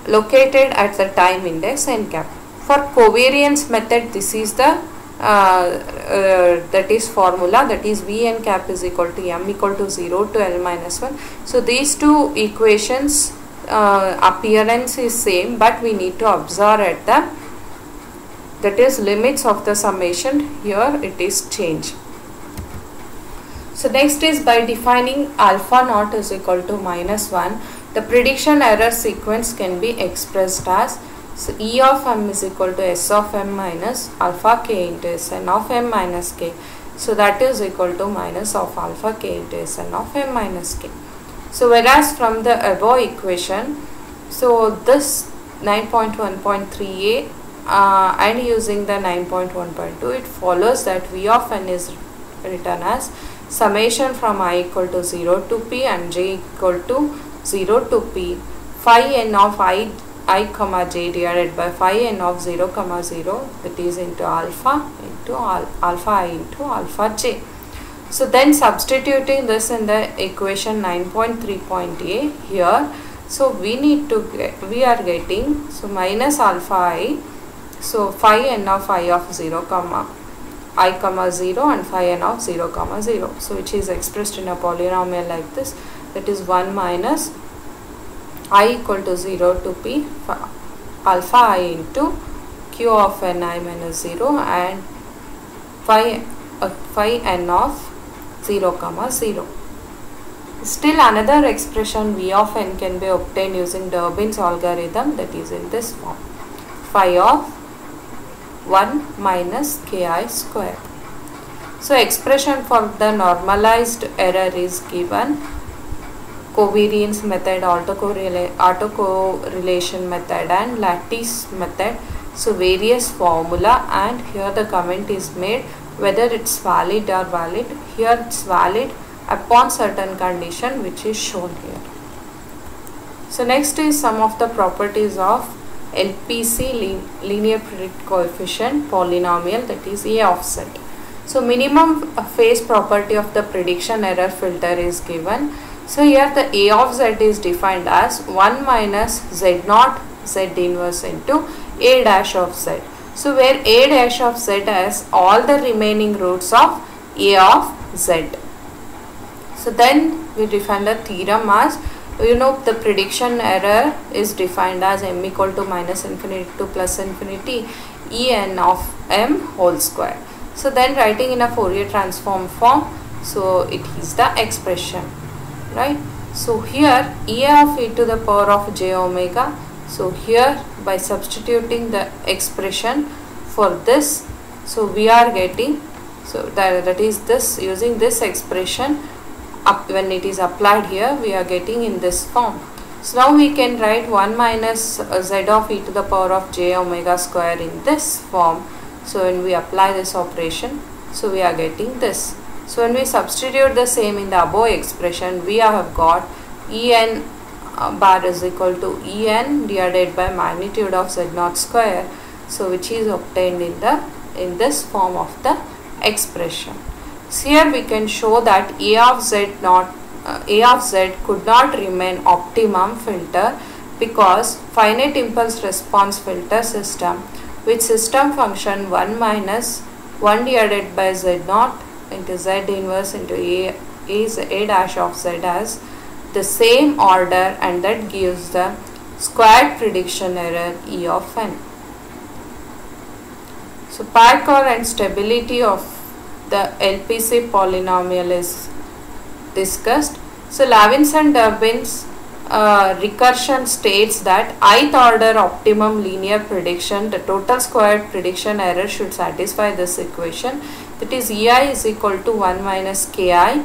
located at the time index n cap. For covariance method, this is the that is formula, that is Vn cap is equal to m equal to 0 to L minus 1. So these two equations appearance is same, but we need to observe at the, that is limits of the summation, here it is changed. So next is by defining alpha naught is equal to minus 1, the prediction error sequence can be expressed as, so E of m is equal to S of m minus alpha k into Sn of m minus k. So that is equal to minus of alpha k into Sn of m minus k. So whereas from the above equation, so this 9.1.3a and using the 9.1.2, it follows that V of n is written as summation from I equal to 0 to p and j equal to 0 to p phi n of I comma j divided by phi n of 0 comma 0, that is into alpha I into alpha j. So then substituting this in the equation 9.3.a here, so we need to get, we are getting, so minus alpha I, so phi n of I of 0 comma I comma 0 and phi n of 0 comma 0, so which is expressed in a polynomial like this, that is 1 minus I equal to 0 to p alpha I into q of n I minus 0 and phi n of 0 comma 0. Still another expression V of n can be obtained using Durbin's algorithm, that is in this form, phi of 1 minus ki square. So expression for the normalized error is given, covariance method, autocorrelation method and lattice method. So various formula, and here the comment is made whether it's valid or valid. Here it's valid upon certain condition which is shown here. So next is some of the properties of LPC, linear predict coefficient polynomial, that is A of z. So minimum phase property of the prediction error filter is given. So here the A of z is defined as 1 minus z naught z inverse into A dash of z. So where A dash of z has all the remaining roots of A of z. So then we define the theorem as, you know, the prediction error is defined as m equal to minus infinity to plus infinity En of m whole square. So then writing in a Fourier transform form, so it is the expression, right? So here E of e to the power of j omega. So here by substituting the expression for this, so we are getting, so that is this, using this expression up when it is applied here, we are getting in this form. So now we can write 1 minus z of e to the power of j omega square in this form. So when we apply this operation, so we are getting this. So when we substitute the same in the above expression, we have got En bar is equal to En divided by magnitude of z naught square So which is obtained in this form of the expression. So here we can show that A of Z could not remain optimum filter because finite impulse response filter system with system function 1 minus 1 divided by Z0 into Z inverse into A dash of Z has the same order, and that gives the squared prediction error E of n. So Parker and stability of the LPC polynomial is discussed. So Levinson-Durbin's recursion states that ith order optimum linear prediction, the total squared prediction error should satisfy this equation, that is EI is equal to 1 minus KI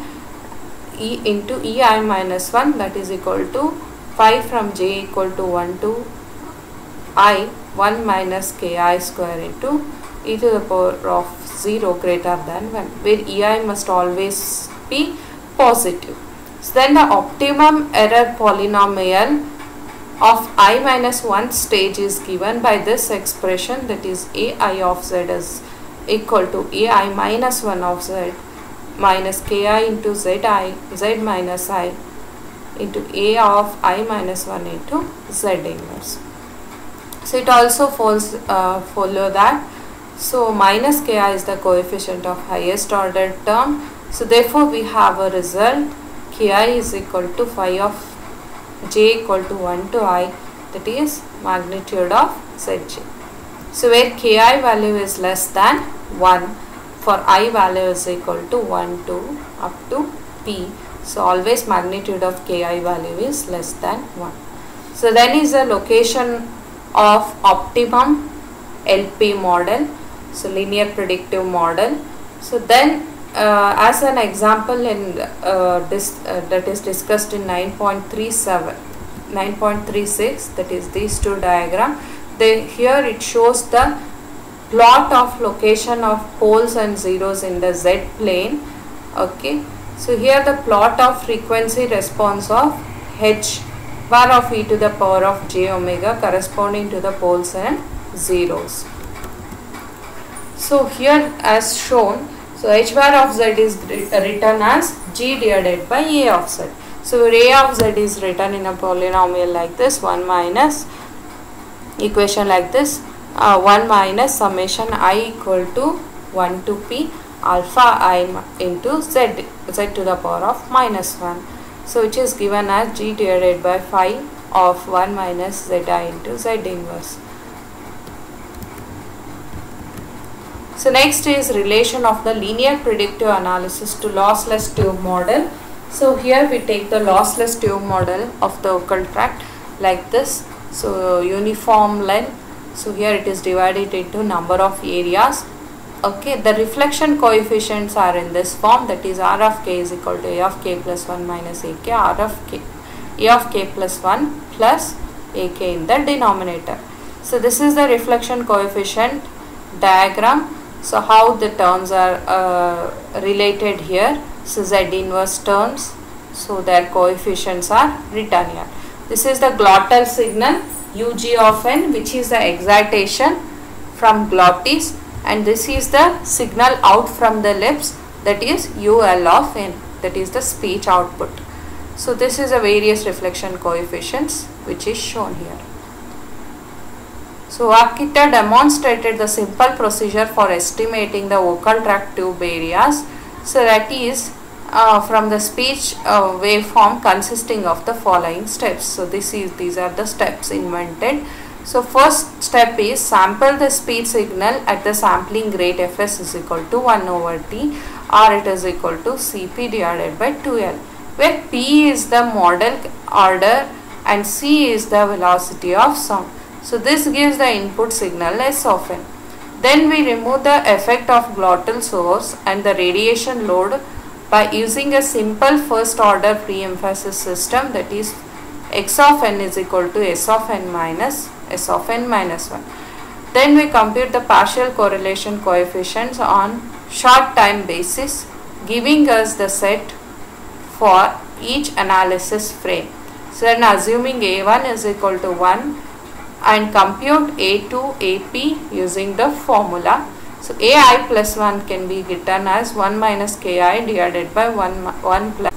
E into EI minus 1, that is equal to 5 from j equal to 1 to I 1 minus KI square into e to the power of 0 greater than 1, where EI must always be positive. So then the optimum error polynomial of I minus 1 stage is given by this expression, that is AI of Z is equal to AI minus 1 of Z minus Ki into Z minus I into A of I minus 1 into Z inverse. So it also follow that. So minus Ki is the coefficient of highest order term. So therefore we have a result Ki is equal to phi of j equal to 1 to I, that is magnitude of Zj. So where Ki value is less than 1, for I value is equal to 1 to up to P. So always magnitude of Ki value is less than 1. So then is the location of optimum LP model, so linear predictive model. So then as an example in that is discussed in 9.36, that is these two diagram, here it shows the plot of location of poles and zeros in the Z plane. Okay, so here the plot of frequency response of h bar of e to the power of j omega corresponding to the poles and zeros. So here as shown, so h bar of z is written as g divided by a of z. So a of z is written in a polynomial like this, 1 minus equation like this, 1 minus summation I equal to 1 to p alpha I into z to the power of minus 1. So which is given as g divided by phi of 1 minus zi into z inverse. So next is relation of the linear predictive analysis to lossless tube model. So here we take the lossless tube model of the vocal tract like this. So uniform length. So here it is divided into number of areas. Okay, the reflection coefficients are in this form, that is R of k is equal to A of k plus 1 minus AK, A of k plus 1 plus AK in the denominator. So this is the reflection coefficient diagram. So how the terms are related here. So Z inverse terms, so their coefficients are written here. This is the glottal signal Ug of n, which is the excitation from glottis, and this is the signal out from the lips, that is UL of n, that is the speech output. So this is a various reflection coefficients which is shown here. So Akita demonstrated the simple procedure for estimating the vocal tract tube areas. So that is from the speech waveform consisting of the following steps. So these are the steps invented. So first step is sample the speech signal at the sampling rate Fs is equal to 1 over T, or it is equal to Cp divided by 2L, where P is the model order and C is the velocity of sound. So this gives the input signal S of n. Then we remove the effect of glottal source and the radiation load by using a simple first order pre-emphasis system, that is x of n is equal to S of n minus 1. Then we compute the partial correlation coefficients on short time basis, giving us the set for each analysis frame. So then assuming A1 is equal to 1, and compute A2 AP using the formula. So AI plus 1 can be written as 1 minus Ki divided by 1 plus.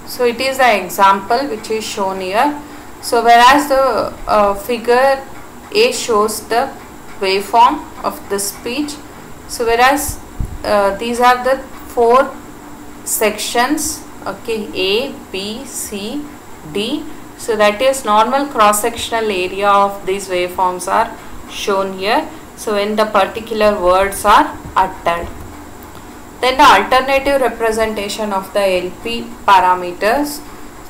So it is the example which is shown here. So whereas the figure A shows the waveform of the speech. So whereas these are the 4 sections, okay, A, B, C, D. So that is normal cross sectional area of these waveforms are shown here. So when the particular words are uttered. Then the alternative representation of the LP parameters.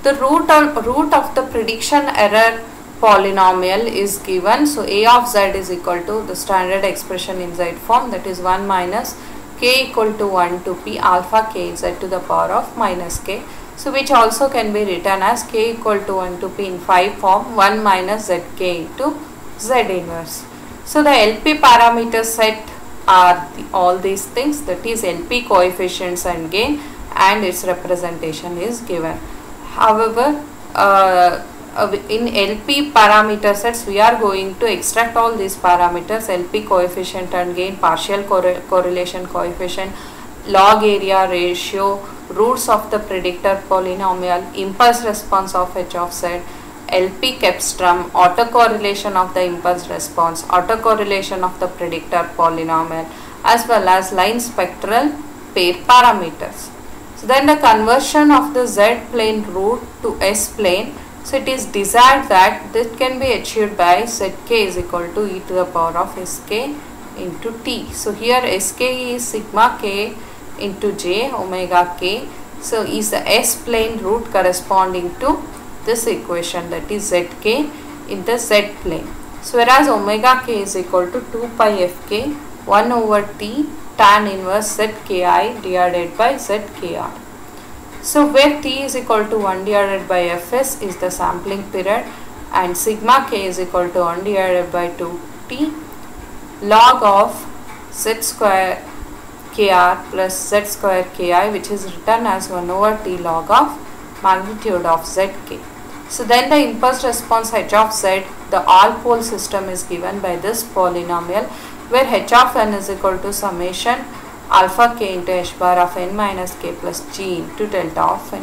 The root of the prediction error polynomial is given. So A of Z is equal to the standard expression in Z form, that is 1 minus K equal to 1 to P alpha K Z to the power of minus K. So which also can be written as K equal to 1 to P in phi form 1 minus ZK into Z inverse. So the LP parameter set are all these things, that is LP coefficients and gain, and its representation is given. However, in LP parameter sets we are going to extract all these parameters: LP coefficient and gain, partial correlation coefficient, log area ratio, roots of the predictor polynomial, impulse response of H of Z, LP Cepstrum, autocorrelation of the impulse response, autocorrelation of the predictor polynomial, as well as line spectral pair parameters. So then the conversion of the Z plane root to S plane. So it is desired that this can be achieved by Zk is equal to e to the power of Sk into T. So here Sk is sigma k into j omega k. So is the S plane root corresponding to this equation, that is Zk in the Z plane. So whereas omega k is equal to 2 pi fk 1 over T tan inverse Zki divided by Zkr. So where T is equal to 1 divided by Fs is the sampling period, and sigma k is equal to 1 divided by 2T log of Z square Kr plus Z square Ki, which is written as 1 over T log of magnitude of Zk. So then the impulse response H of Z, the all pole system, is given by this polynomial, where H of n is equal to summation alpha k into H bar of n minus k plus g into delta of n,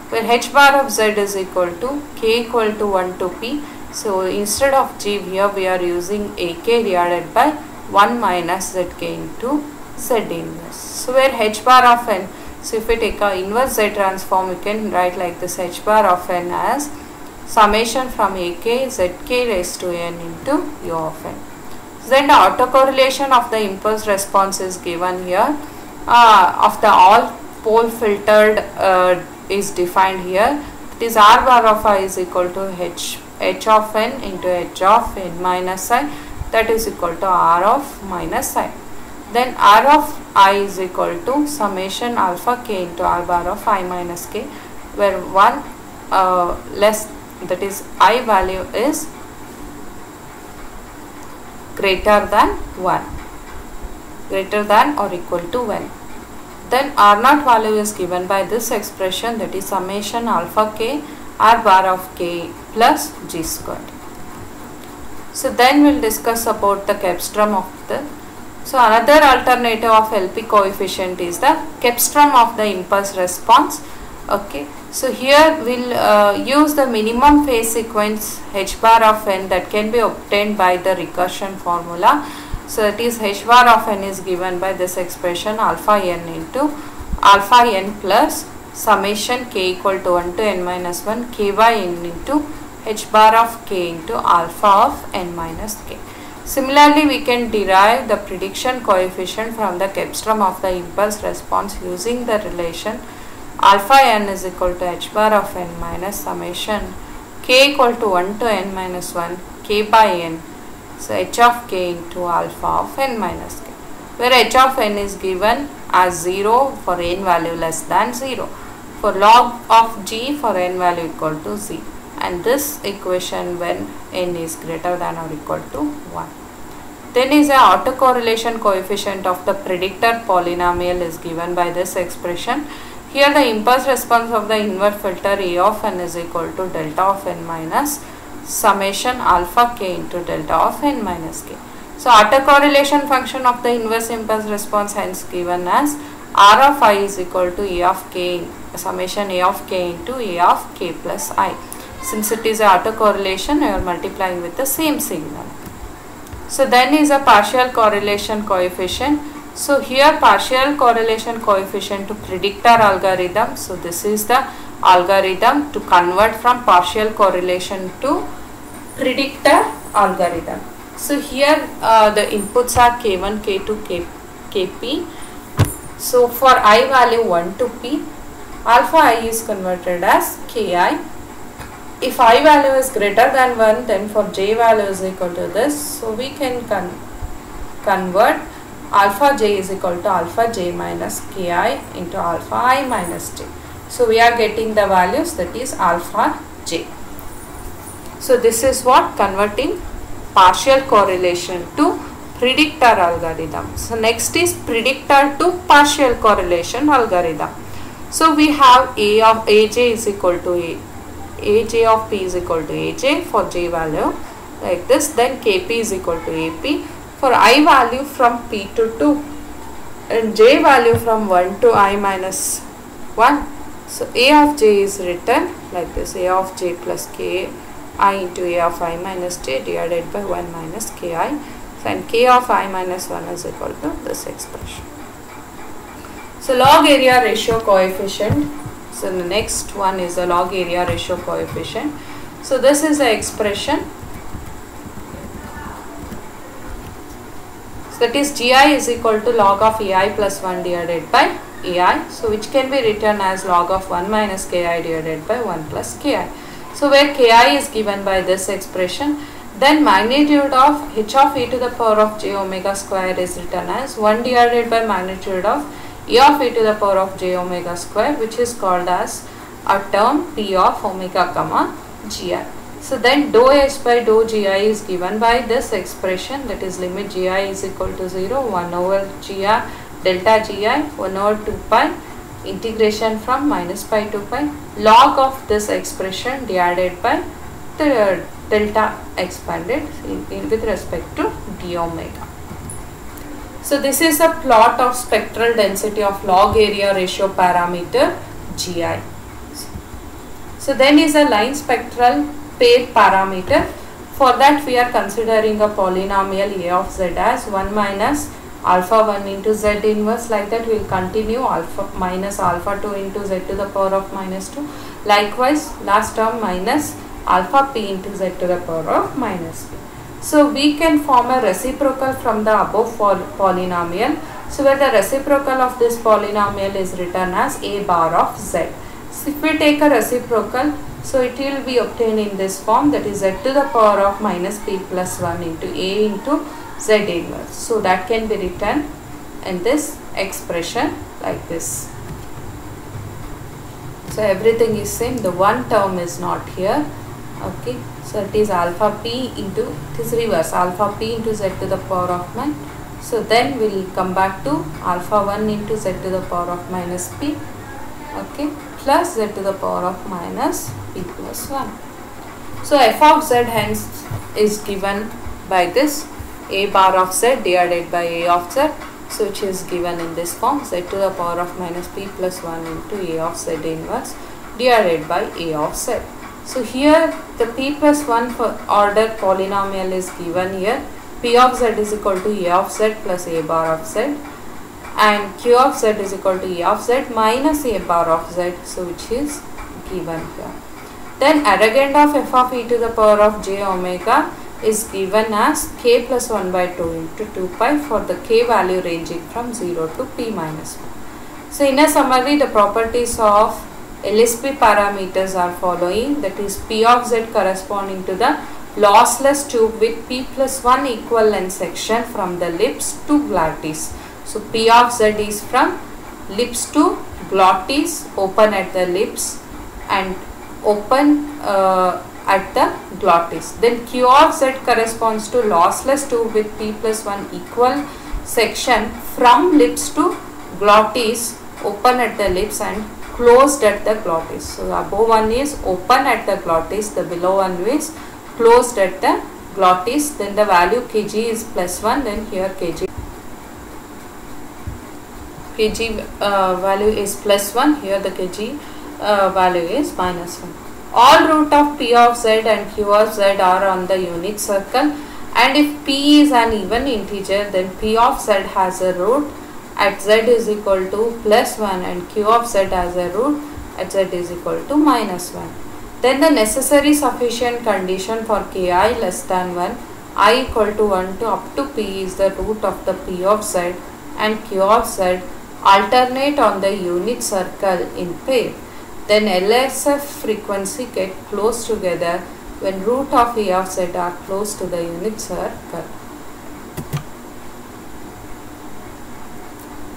where H bar of Z is equal to k equal to 1 to P. So instead of g here we are using AK divided by 1 minus Zk into Z inverse. So where H bar of n, so if we take a inverse Z transform, we can write like this: H bar of n as summation from AK Zk raised to n into U of n. So then the autocorrelation of the impulse response is given here. Of the all pole filtered is defined here. It is R bar of I is equal to H of n into H of n minus I, that is equal to R of minus I. Then R of I is equal to summation alpha k into R bar of I minus k, where 1 less, that is I value is greater than 1, greater than or equal to 1. Then R0 value is given by this expression, that is summation alpha k R bar of k plus g squared. So then we will discuss about the Cepstrum of the. So another alternative of LP coefficient is the Cepstrum of the impulse response. Okay, so here we'll use the minimum phase sequence H bar of n that can be obtained by the recursion formula. So that is H bar of n is given by this expression alpha n into alpha n plus summation k equal to 1 to n minus 1 k by n into H bar of k into alpha of n minus k. Similarly, we can derive the prediction coefficient from the Cepstrum of the impulse response using the relation alpha n is equal to H bar of n minus summation k equal to 1 to n minus 1 k by n. So H of k into alpha of n minus k, where H of n is given as 0 for n value less than 0, for log of g for n value equal to z, and this equation when n is greater than or equal to 1. Then is a autocorrelation coefficient of the predictor polynomial is given by this expression. Here the impulse response of the invert filter A of n is equal to delta of n minus summation alpha k into delta of n minus k. So autocorrelation function of the inverse impulse response hence given as R of I is equal to A of k summation A of k into A of k plus I. Since it is an autocorrelation, you are multiplying with the same signal. So then is a partial correlation coefficient. So here partial correlation coefficient to predictor algorithm. So this is the algorithm to convert from partial correlation to predictor algorithm. So here the inputs are k1, k2, kp. So for I value 1 to p, alpha I is converted as ki. If I value is greater than 1, then for j value is equal to this. So we can convert alpha j is equal to alpha j minus ki into alpha I minus j. So we are getting the values, that is alpha j. So this is what converting partial correlation to predictor algorithm. So next is predictor to partial correlation algorithm. So we have A of aj is equal to aj of p is equal to aj for j value like this. Then kp is equal to ap for I value from p to 2 and j value from 1 to I minus 1. So a of j is written like this, a of j plus k I into a of I minus j divided by 1 minus ki, and k of I minus 1 is equal to this expression. So log area ratio coefficient. So the next one is the log area ratio coefficient. So this is the expression. So that is gi is equal to log of ai plus 1 divided by ai. So which can be written as log of 1 minus ki divided by 1 plus ki. So where ki is given by this expression, then magnitude of h of e to the power of j omega square is written as 1 divided by magnitude of e of e to the power of j omega square, which is called as a term p of omega comma gi. So then dou h by dou gi is given by this expression, that is limit gi is equal to 0, 1 over gi delta gi 1 over 2 pi integration from minus pi to pi log of this expression divided by the delta expanded with respect to d omega. So this is a plot of spectral density of log area ratio parameter gi. So then is a line spectral pair parameter. For that we are considering a polynomial a of z as 1 minus alpha 1 into z inverse, like that we will continue alpha minus alpha 2 into z to the power of minus 2. Likewise last term minus alpha p into z to the power of minus p. So we can form a reciprocal from the above polynomial. So where the reciprocal of this polynomial is written as a bar of z. So if we take a reciprocal, so it will be obtained in this form, that is z to the power of minus p plus 1 into a into z inverse. So that can be written in this expression like this. So everything is same, the one term is not here. Okay, so it is alpha p into, it is reverse, alpha p into z to the power of 9. So then we will come back to alpha 1 into z to the power of minus p, okay, plus z to the power of minus p plus 1. So f of z hence is given by this a bar of z divided by a of z, so which is given in this form, z to the power of minus p plus 1 into a of z inverse divided by a of z. So here the p plus 1 for order polynomial is given here. P of z is equal to a of z plus a bar of z, and q of z is equal to a of z minus a bar of z, so which is given here. Then arrogant of f of e to the power of j omega is given as k plus 1 by 2 into 2 pi for the k value ranging from 0 to p minus 1. So in a summary, the properties of LSP parameters are following, that is p of z corresponding to the lossless tube with p plus 1 equal length section from the lips to glottis. So p of z is from lips to glottis, open at the lips and open at the glottis. Then q of z corresponds to lossless tube with p plus 1 equal section from lips to glottis, open at the lips and closed at the glottis. So the above one is open at the glottis, the below one is closed at the glottis. Then the value Kg is +1, then here Kg value is +1, here the Kg value is -1. All root of P of Z and Q of Z are on the unit circle, and if P is an even integer, then P of Z has a root at Z is equal to +1 and Q of Z has a root at Z is equal to -1. Then the necessary sufficient condition for Ki less than 1, I equal to 1 to up to P is the root of the P of Z and Q of Z alternate on the unit circle in pair. Then LSF frequency get close together when root of E of Z are close to the unit circle.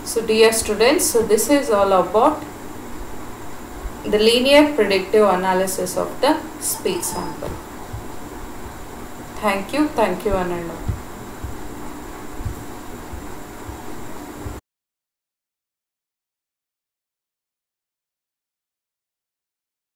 So dear students, so this is all about the linear predictive analysis of the speech sample. Thank you one and all.